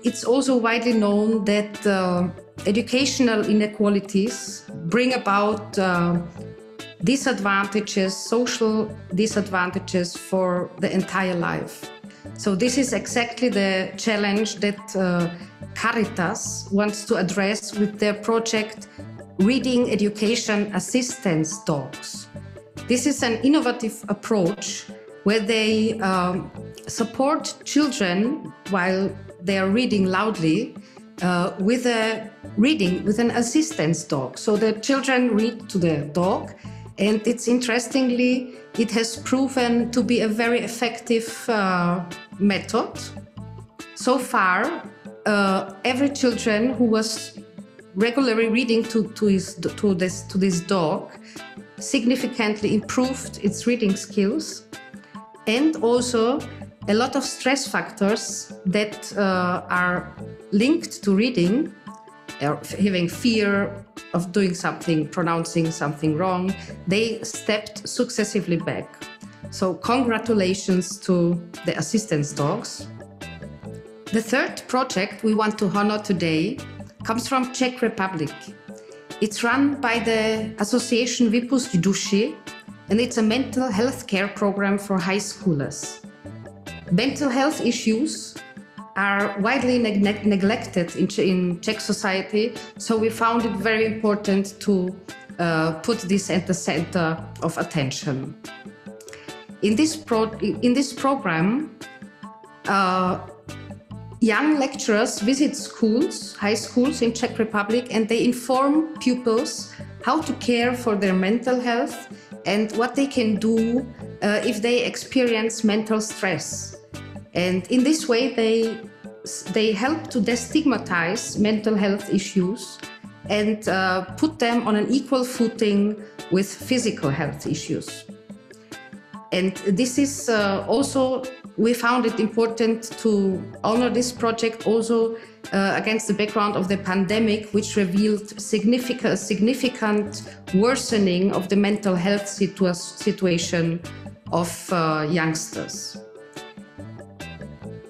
it's also widely known that educational inequalities bring about disadvantages, social disadvantages for the entire life. So this is exactly the challenge that Caritas wants to address with their project Reading Education Assistance Dogs. This is an innovative approach where they support children while they are reading loudly with an assistance dog. So the children read to the dog, and it's interestingly it has proven to be a very effective method. So far, every children who was regularly reading to this dog significantly improved its reading skills, and also a lot of stress factors that are linked to reading, having fear of doing something, pronouncing something wrong, they stepped successively back. So congratulations to the assistance dogs. The third project we want to honor today comes from Czech Republic. It's run by the association Vypusť duši, and it's a mental health care program for high schoolers. Mental health issues are widely neglected in Czech society, so we found it very important to put this at the center of attention. In this program, young lecturers visit schools, high schools in Czech Republic, and they inform pupils how to care for their mental health and what they can do if they experience mental stress. And in this way, they help to destigmatize mental health issues and put them on an equal footing with physical health issues. And this is also, we found it important to honor this project also against the background of the pandemic, which revealed significant worsening of the mental health situation of youngsters.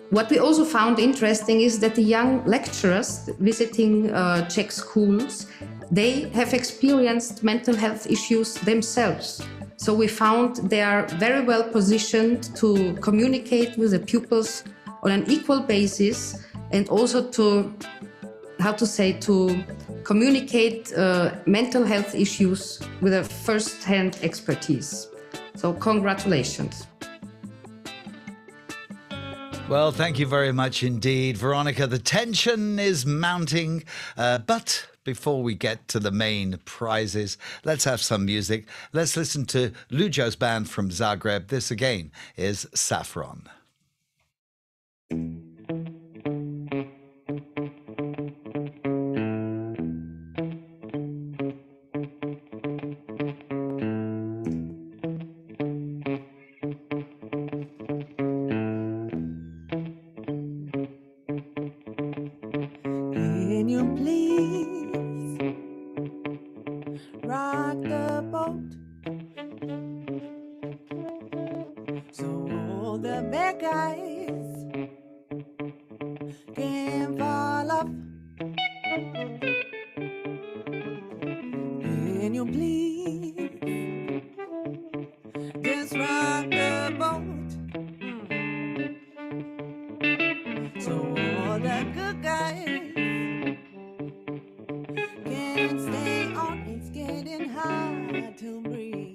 What we also found interesting is that the young lecturers visiting Czech schools, they have experienced mental health issues themselves. So we found they are very well positioned to communicate with the pupils on an equal basis, and also to communicate mental health issues with a first-hand expertise. So congratulations. Well, thank you very much indeed, Veronica. The tension is mounting, but before we get to the main prizes, let's have some music. Let's listen to Lujo's band from Zagreb. This again is Saffron. Can you please rock the boat so all the bad guys can fall off? Can you please just rock the boat so all the good guys can stay on? It's getting hard to breathe.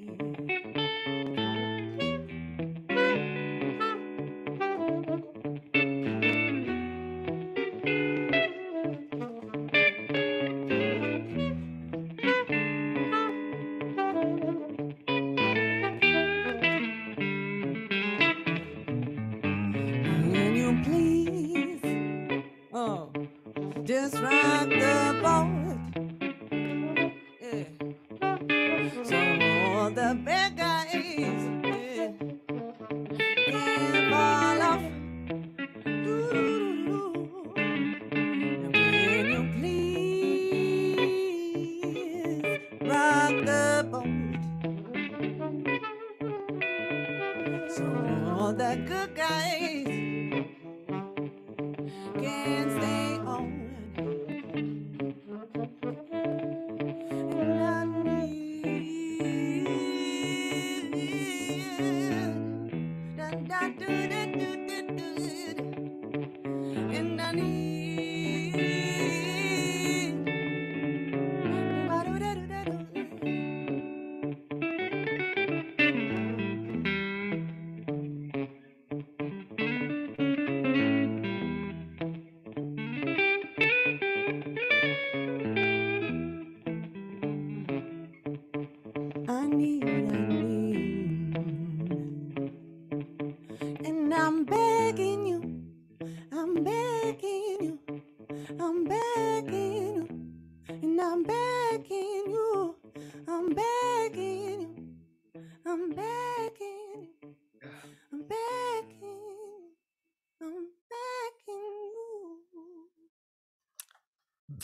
Can you please, just rock the boat? Yeah. So all the bad guys, yeah, can fall off. Doo-doo-doo-doo. Can you please rock the boat so all the good guys can stay on? And I need, and I need.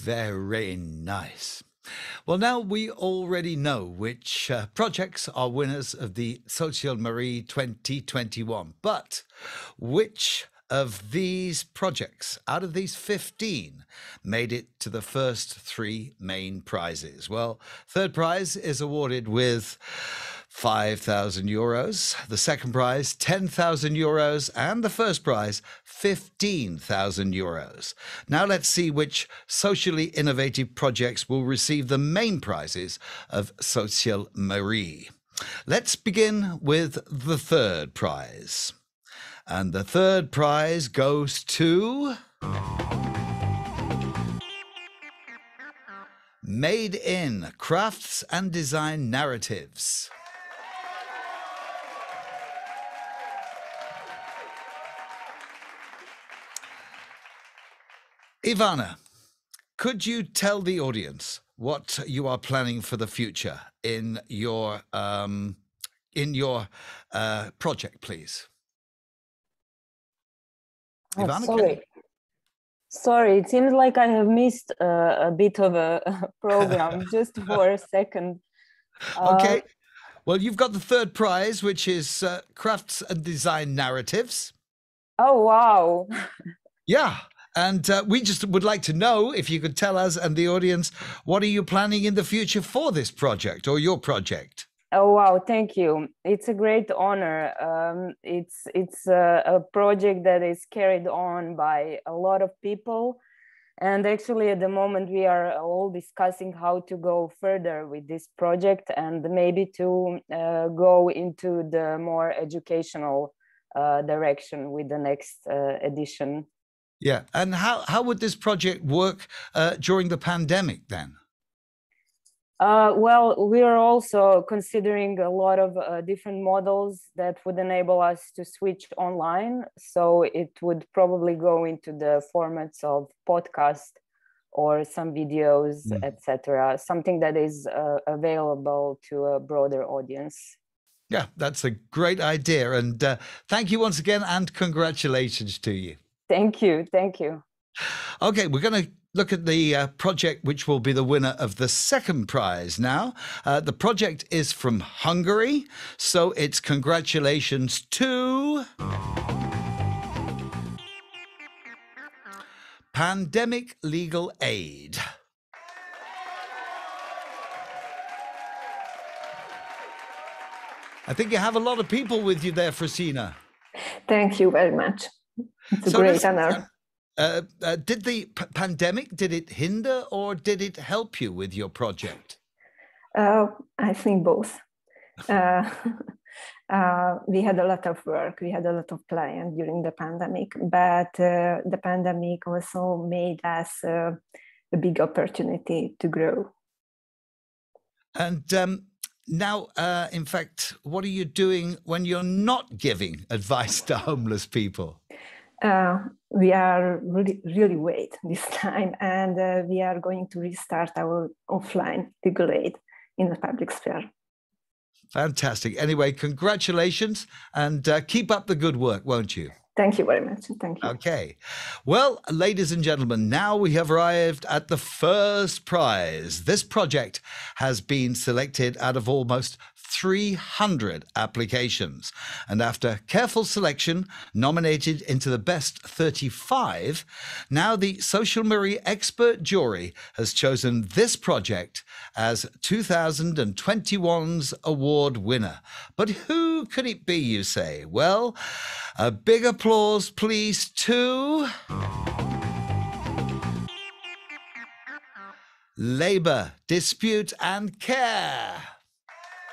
Very nice. Well, now we already know which projects are winners of the SozialMarie 2021, but which of these projects out of these 15 made it to the first 3 main prizes? Well, third prize is awarded with €5,000, the second prize €10,000, and the first prize €15,000. Now let's see which socially innovative projects will receive the main prizes of SozialMarie. Let's begin with the third prize. And the third prize goes to Made in Crafts and Design Narratives. Ivana, could you tell the audience what you are planning for the future in your project, please? Ivana, sorry, it seems like I have missed a bit of a program just for a second. Okay, well, you've got the third prize, which is Crafts and Design Narratives. Oh, wow. Yeah, and we just would like to know if you could tell us and the audience, what are you planning in the future for this project or your project? Oh, wow, thank you. It's a great honor. It's a project that is carried on by a lot of people. And actually, at the moment, we are all discussing how to go further with this project and maybe to go into the more educational direction with the next edition. Yeah, and how would this project work during the pandemic then? Well, we are also considering a lot of different models that would enable us to switch online. So it would probably go into the formats of podcast or some videos, etc. Something that is available to a broader audience. Yeah, that's a great idea. And thank you once again, and congratulations to you. Thank you. Thank you. Okay, we're going to look at the project which will be the winner of the second prize now. The project is from Hungary, so it's congratulations to Pandemic Legal Aid. I think you have a lot of people with you there, Fruzsina. Thank you very much. It's a great honor. Did the pandemic, did it hinder or did it help you with your project? I think both. We had a lot of work, we had a lot of clients during the pandemic, but the pandemic also made us a big opportunity to grow. And now, in fact, what are you doing when you're not giving advice to homeless people? We are really wait this time, and we are going to restart our offline legal aid in the public sphere. Fantastic. Anyway, congratulations, and keep up the good work, won't you? Thank you very much. Thank you. Okay. Well, ladies and gentlemen, now we have arrived at the first prize. This project has been selected out of almost 300 applications, and after careful selection, nominated into the best 35, now the SozialMarie expert jury has chosen this project as 2021's award winner. But who could it be, you say? Well, a big applause, please, to Labour, Dispute and Care.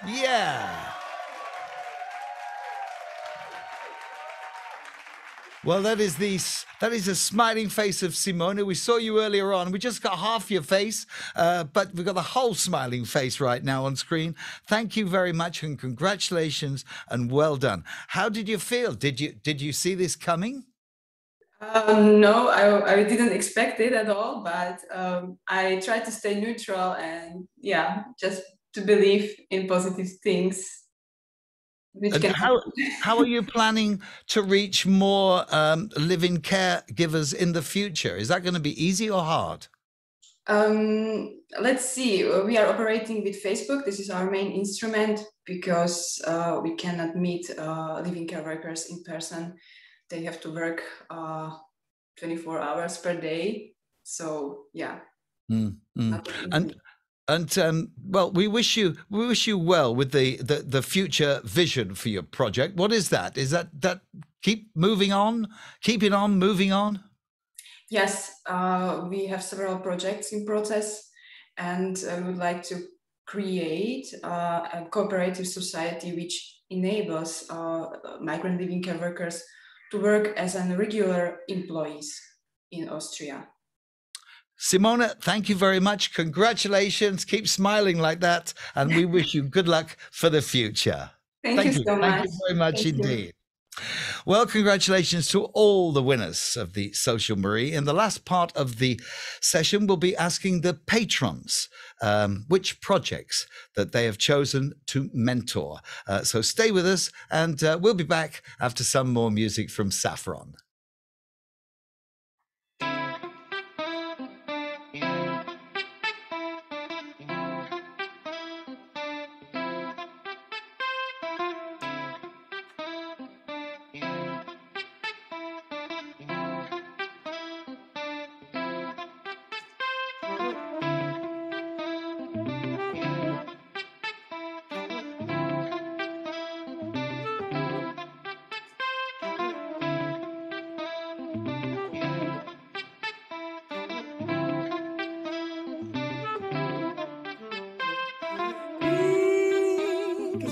Yeah. Well, that is a smiling face of Simone. We saw you earlier on. We just got half your face, but we've got the whole smiling face right now on screen. Thank you very much, and congratulations, and well done. How did you feel? Did you see this coming? No, I didn't expect it at all, but I tried to stay neutral and just to believe in positive things. How are you planning to reach more live-in caregivers in the future? Is that going to be easy or hard? Let's see. We are operating with Facebook. This is our main instrument because we cannot meet living care workers in person. They have to work 24 hours per day. So yeah. And well, we wish you well with the future vision for your project. What is that? Is that keep moving on, moving on? Yes, we have several projects in process, and we would like to create a cooperative society which enables migrant living care workers to work as regular employees in Austria. Simona, thank you very much. Congratulations. Keep smiling like that. And we wish you good luck for the future. Thank you so much. Thank you very much indeed. Well, congratulations to all the winners of the SozialMarie. In the last part of the session, we'll be asking the patrons which projects that they have chosen to mentor. So stay with us, and we'll be back after some more music from Saffron.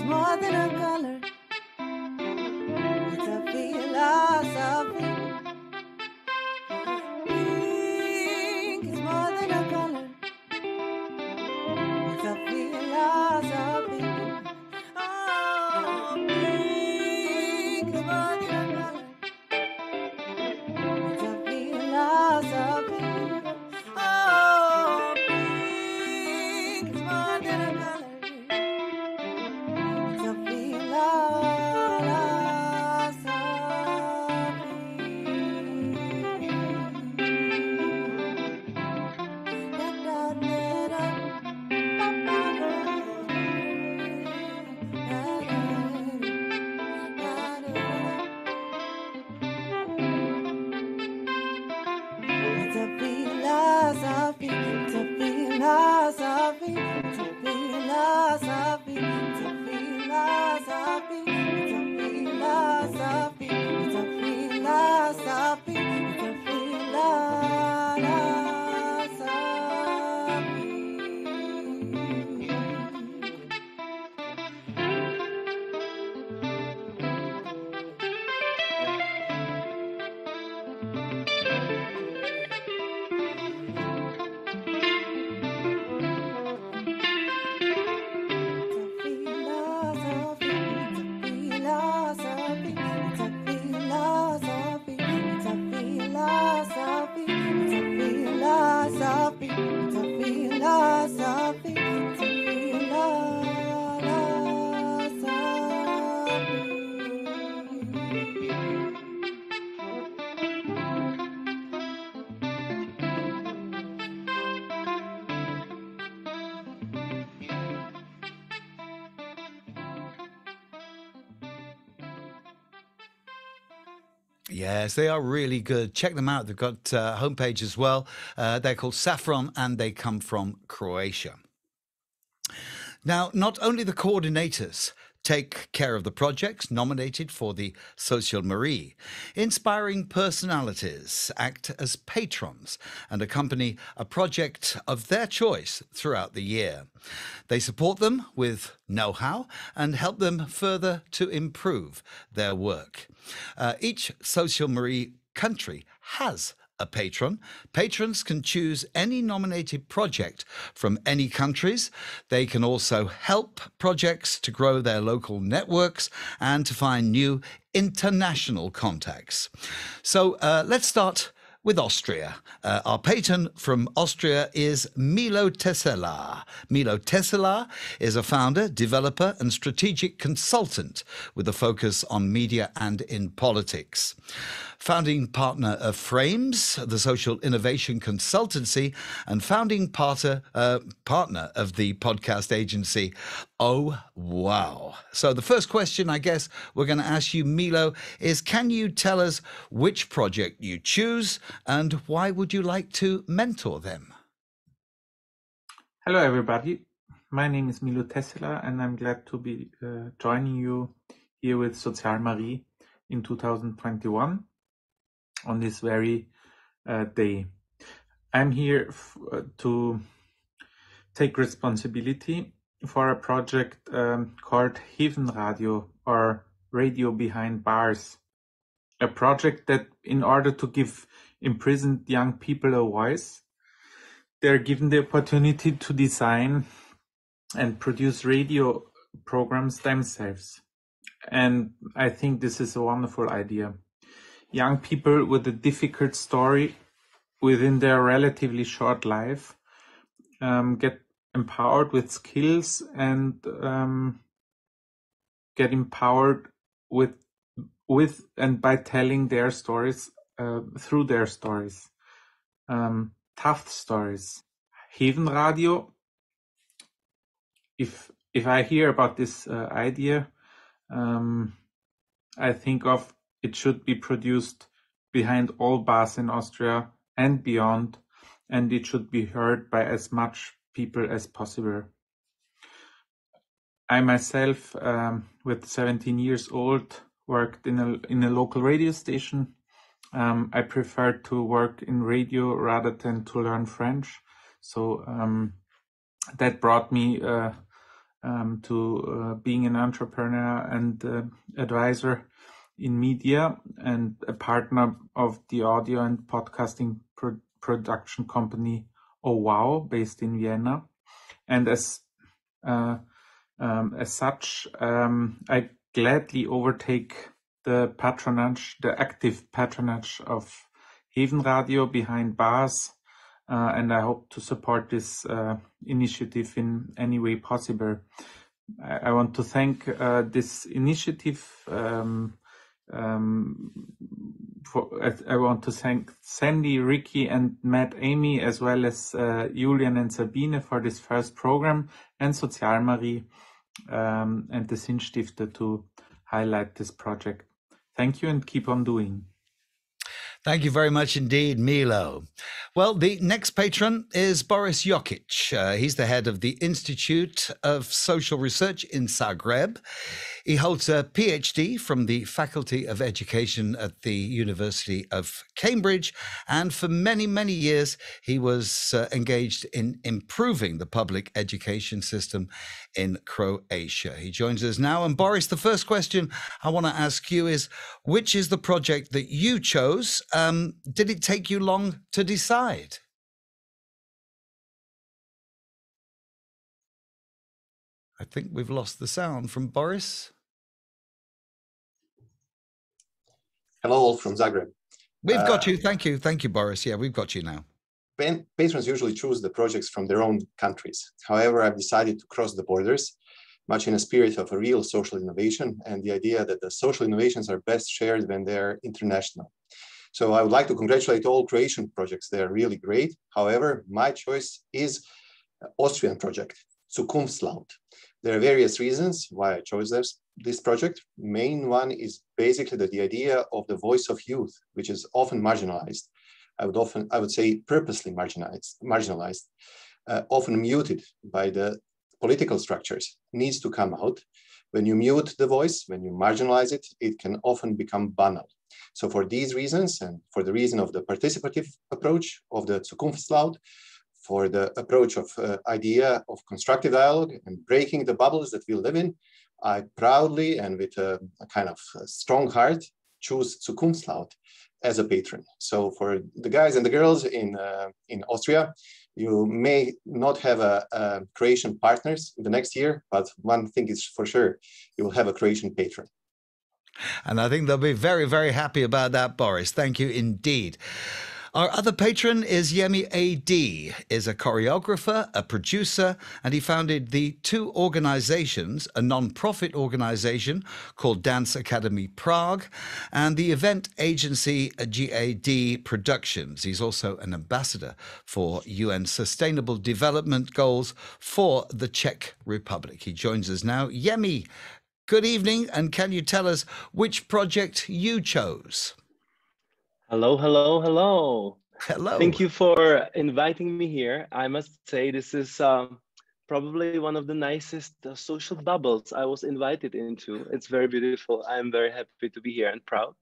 More than a color, it's a philosophy. Pink is more than a color, it's a philosophy. Oh, pink is more than a color, it's a philosophy. Oh, pink is more than a color. Yes, they are really good. Check them out. They've got a homepage as well. They're called Saffron, and they come from Croatia. Now, not only the coordinators take care of the projects nominated for the SozialMarie, inspiring personalities act as patrons and accompany a project of their choice throughout the year. They support them with know-how and help them further to improve their work. Each SozialMarie country has a patron. Patrons can choose any nominated project from any countries. They can also help projects to grow their local networks and to find new international contacts. So let's start with Austria. Our patron from Austria is Milo Tesela. Milo Tesela is a founder, developer, and strategic consultant with a focus on media and in politics. Founding partner of Frames, the social innovation consultancy, and founding partner of the podcast agency Oh Wow. So the first question I guess we're going to ask you, Milo, is can you tell us which project you choose and why would you like to mentor them? Hello everybody, my name is Milo Tesela and I'm glad to be joining you here with SozialMarie in 2021 on this very day. I'm here to take responsibility for a project called Hevenradio, or Radio Behind Bars. A project that, in order to give imprisoned young people a voice, they're given the opportunity to design and produce radio programs themselves. And I think this is a wonderful idea. Young people with a difficult story within their relatively short life get empowered with skills and get empowered with and by telling their stories through their stories, tough stories. Hevenradio, if I hear about this idea, I think of it should be produced behind all bars in Austria and beyond, and it should be heard by as much people as possible. I myself, with 17 years old, worked in a local radio station. I prefer to work in radio rather than to learn French. So that brought me to being an entrepreneur and advisor in media and a partner of the audio and podcasting production company Oh Wow, based in Vienna. And as such, I gladly overtake the active patronage of Hevenradio Behind Bars, and I hope to support this initiative in any way possible. I want to thank this initiative. I want to thank Sandy, Ricky, and Matt, Amy, as well as Julian and Sabine for this first program, and SozialMarie and the Sinnstifter to highlight this project. Thank you and keep on doing. Thank you very much indeed, Milo. Well, the next patron is Boris Jokic. He's the head of the Institute of Social Research in Zagreb. He holds a PhD from the Faculty of Education at the University of Cambridge. And for many, many years, he was engaged in improving the public education system in Croatia. He joins us now. And Boris, the first question I want to ask you is, which is the project that you chose? Did it take you long to decide? I think we've lost the sound from Boris. Hello, all from Zagreb. We've got you. Thank you. Thank you, Boris. Yeah, we've got you now. Patrons usually choose the projects from their own countries. However, I've decided to cross the borders, much in a spirit of a real social innovation and the idea that the social innovations are best shared when they're international. So I would like to congratulate all Croatian projects. They're really great. However, my choice is Austrian project, Zukunftslaut. There are various reasons why I chose this project. Main one is basically the idea of the voice of youth, which is often marginalized. I would say purposely marginalized, often muted by the political structures, needs to come out. When you mute the voice, when you marginalize it, it can often become banal. So for these reasons, and for the reason of the participative approach of the Zukunftslaut, for the approach of idea of constructive dialogue and breaking the bubbles that we live in, I proudly and with a kind of strong heart choose Zukunftslaut as a patron. So for the guys and the girls in Austria, you may not have a Croatian partners in the next year, but one thing is for sure, you will have a Croatian patron. And I think they'll be very, very happy about that, Boris. Thank you indeed. Our other patron is Yemi A.D., is a choreographer, a producer, and he founded the two organizations, a non-profit organization called Dance Academy Prague and the event agency GAD Productions. He's also an ambassador for UN Sustainable Development Goals for the Czech Republic. He joins us now. Yemi, good evening, and can you tell us which project you chose? Hello, hello, hello. Hello. Thank you for inviting me here. I must say this is probably one of the nicest social bubbles I was invited into. It's very beautiful. I'm very happy to be here and proud.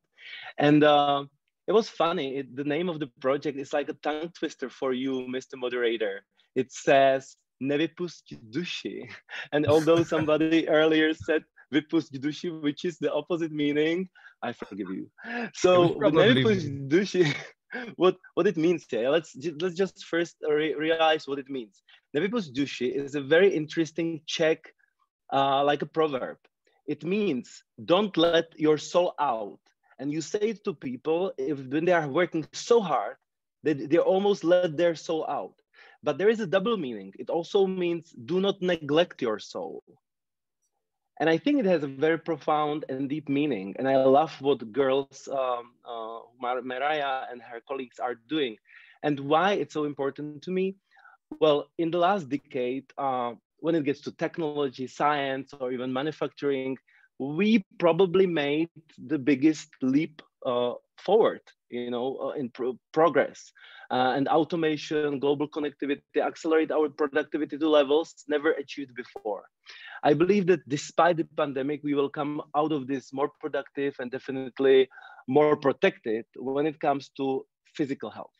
And it was funny. The name of the project is like a tongue twister for you, Mr. Moderator. It says, Nevypusť duši. And although somebody earlier said Vypusť duši, which is the opposite meaning, I forgive you. So Nevypusť duši, what it means here, let's just first realize what it means. Nevypusť duši is a very interesting Czech, like a proverb. It means don't let your soul out. And you say it to people when they are working so hard that they almost let their soul out. But there is a double meaning. It also means do not neglect your soul. And I think it has a very profound and deep meaning. And I love what girls, Mariah and her colleagues are doing. And why it's so important to me? Well, in the last decade, when it gets to technology, science, or even manufacturing, we probably made the biggest leap forward, in progress. And automation, global connectivity accelerate our productivity to levels never achieved before. I believe that despite the pandemic, we will come out of this more productive and definitely more protected when it comes to physical health.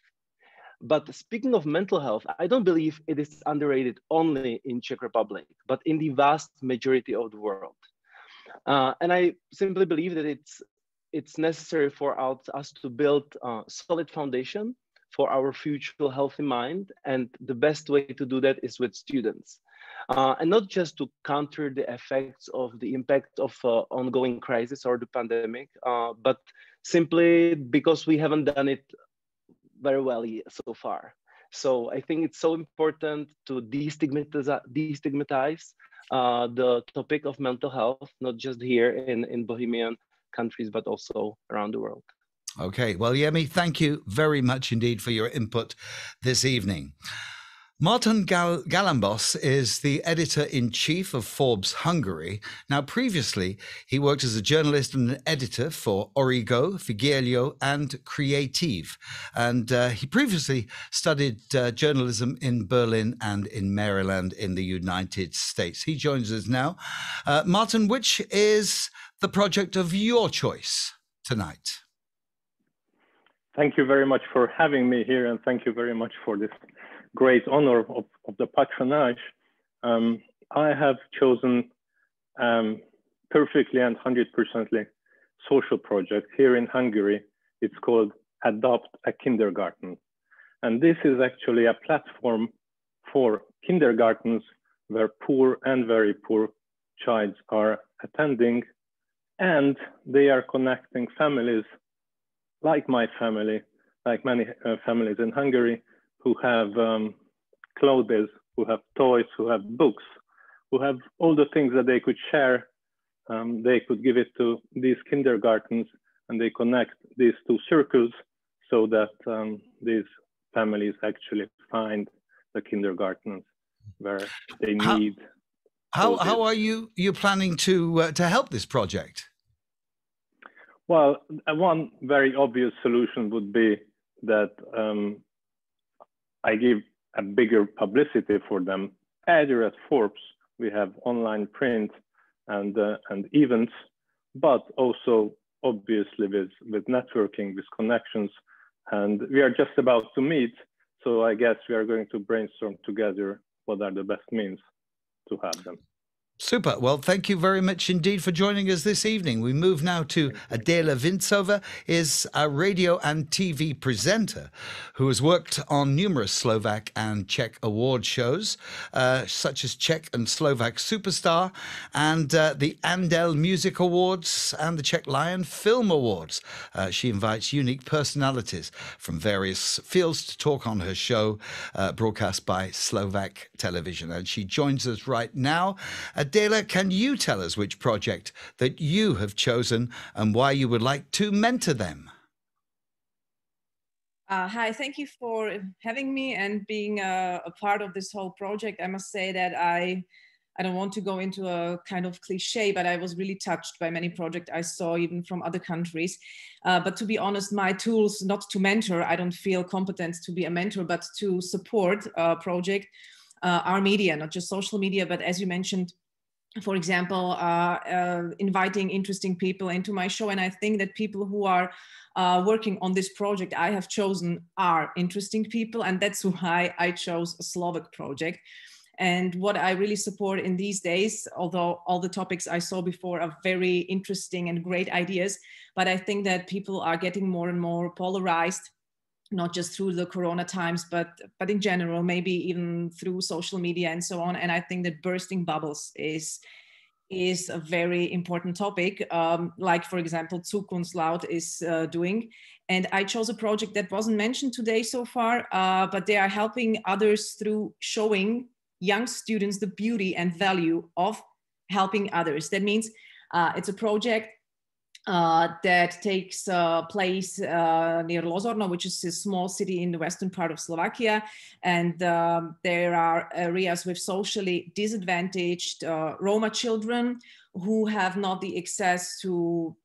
But speaking of mental health, I don't believe it is underrated only in Czech Republic, but in the vast majority of the world. And I simply believe that it's necessary for us to build a solid foundation for our future healthy mind. And the best way to do that is with students. And not just to counter the effects of the impact of ongoing crisis or the pandemic, but simply because we haven't done it very well so far. So I think it's so important to destigmatize the topic of mental health, not just here in Bohemian countries, but also around the world. Okay, well, Yemi, thank you very much indeed for your input this evening. Martin Gal Gallambot is the editor-in-chief of Forbes Hungary. Now, previously, he worked as a journalist and an editor for Origo, Figelio, and Creative. And he previously studied journalism in Berlin and in Maryland in the United States. He joins us now. Martin, which is the project of your choice tonight? Thank you very much for having me here, and thank you very much for this great honor of the patronage. I have chosen perfectly and 100% social project here in Hungary. It's called Adopt a Kindergarten. And this is actually a platform for kindergartens where poor and very poor children are attending, and they are connecting families like my family, like many families in Hungary, who have clothes, who have toys, who have books, who have all the things that they could share. They could give it to these kindergartens, and they connect these two circles so that these families actually find the kindergartens where they need. How are you planning to help this project? Well, one very obvious solution would be that I give a bigger publicity for them. Either at Forbes, we have online print and events, but also obviously with networking, with connections. And we are just about to meet. So I guess we are going to brainstorm together what are the best means to have them. Super. Well, thank you very much indeed for joining us this evening. We move now to Adela Vincova, is a radio and TV presenter who has worked on numerous Slovak and Czech award shows, such as Czech and Slovak Superstar, and the Andel Music Awards and the Czech Lion Film Awards. She invites unique personalities from various fields to talk on her show, broadcast by Slovak television. And she joins us right now. Adela, can you tell us which project that you have chosen and why you would like to mentor them? Hi, thank you for having me and being a part of this whole project. I must say that I don't want to go into a kind of cliche, but I was really touched by many projects I saw even from other countries. But to be honest, my tools, not to mentor, I don't feel competent to be a mentor, but to support a project, our media, not just social media, but as you mentioned, for example, inviting interesting people into my show. And I think that people who are working on this project I have chosen are interesting people. And that's why I chose a Slovak project. And what I really support in these days, although all the topics I saw before are very interesting and great ideas, but I think that people are getting more and more polarized, not just through the Corona times, but in general, maybe even through social media and so on. And I think that bursting bubbles is a very important topic, like, for example, Zukunftslaut is doing. And I chose a project that wasn't mentioned today so far, but they are helping others through showing young students the beauty and value of helping others. That means it's a project that takes place near Lozorno, which is a small city in the western part of Slovakia. And there are areas with socially disadvantaged Roma children who have not the access to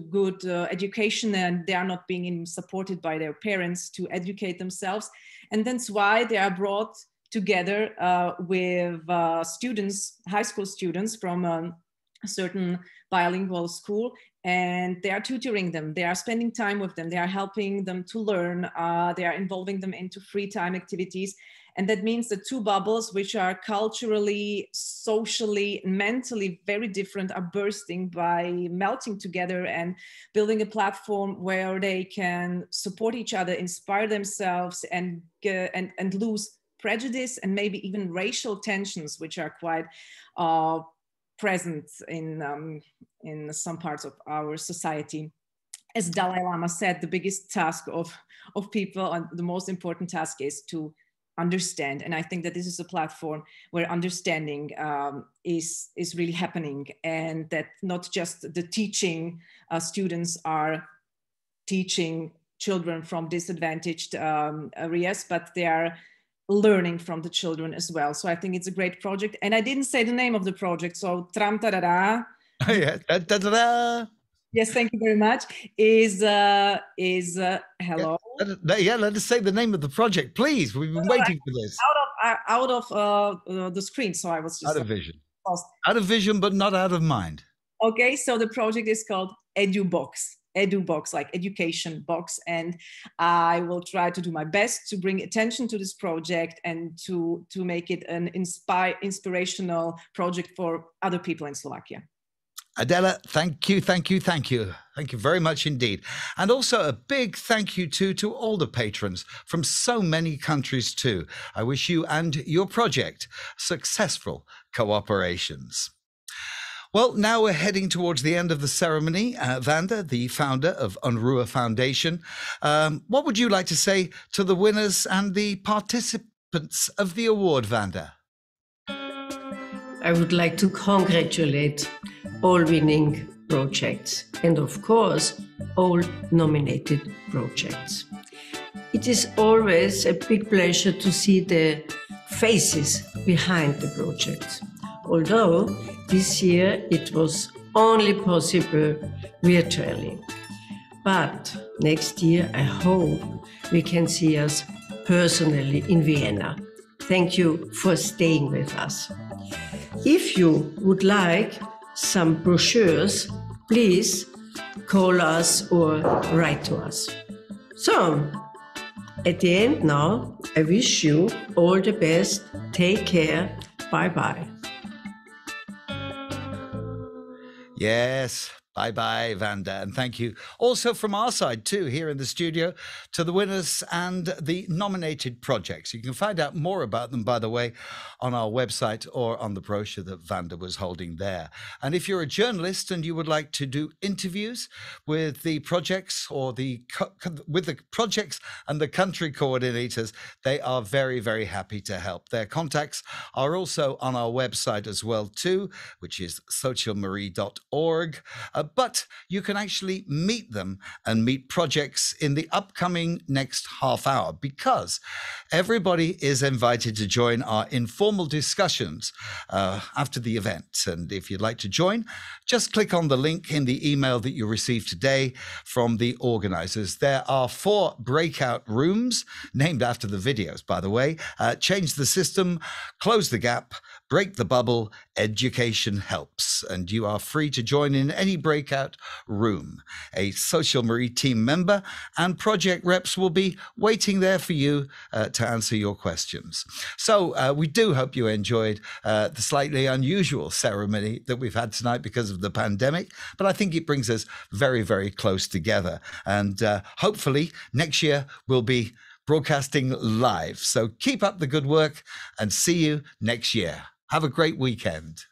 good education, and they are not being supported by their parents to educate themselves. And that's why they are brought together with students, high school students from a certain bilingual school, and they are tutoring them, they are spending time with them, they are helping them to learn, they are involving them into free time activities. And that means the two bubbles, which are culturally, socially, mentally very different, are bursting by melting together and building a platform where they can support each other, inspire themselves, and lose prejudice and maybe even racial tensions, which are quite present in some parts of our society. As Dalai Lama said, the biggest task of people and the most important task is to understand. And I think that this is a platform where understanding is really happening, and that not just the teaching students are teaching children from disadvantaged areas, but they are learning from the children as well. So I think it's a great project. And I didn't say the name of the project. So Tram Tarara. Yeah. Yes, thank you very much. Is hello. Yeah, let us say the name of the project, please. We've been waiting for this. Out of the screen. So I was just out of vision. Lost. Out of vision, but not out of mind. Okay, so the project is called EduBox, like education box, and I will try to do my best to bring attention to this project and to make it an inspirational project for other people in Slovakia. Adela, thank you very much indeed. And also a big thank you to all the patrons from so many countries too. I wish you and your project successful cooperations. Well, now we're heading towards the end of the ceremony. Vanda, the founder of Unruh Foundation, what would you like to say to the winners and the participants of the award, Vanda? I would like to congratulate all winning projects and, of course, all nominated projects. It is always a big pleasure to see the faces behind the projects. Although this year it was only possible virtually. But next year I hope we can see us personally in Vienna. Thank you for staying with us. If you would like some brochures, please call us or write to us. So, at the end now, I wish you all the best. Take care. Bye-bye. Yes. Bye-bye, Vanda, and thank you also from our side too, here in the studio, to the winners and the nominated projects. You can find out more about them, by the way, on our website or on the brochure that Vanda was holding there. And if you're a journalist and you would like to do interviews with the projects or with the projects and the country coordinators, they are very, very happy to help. Their contacts are also on our website as well too, which is SozialMarie.org. But you can actually meet them and meet projects in the upcoming next half hour, because everybody is invited to join our informal discussions after the event. And if you'd like to join, just click on the link in the email that you received today from the organizers. There are 4 breakout rooms named after the videos, by the way. Change the system, close the gap, break the bubble, education helps. And you are free to join in any breakout room. A SozialMarie team member and project reps will be waiting there for you to answer your questions. So we do hope you enjoyed the slightly unusual ceremony that we've had tonight because of the pandemic, but I think it brings us very, very close together. And hopefully next year we'll be broadcasting live. So keep up the good work and see you next year. Have a great weekend.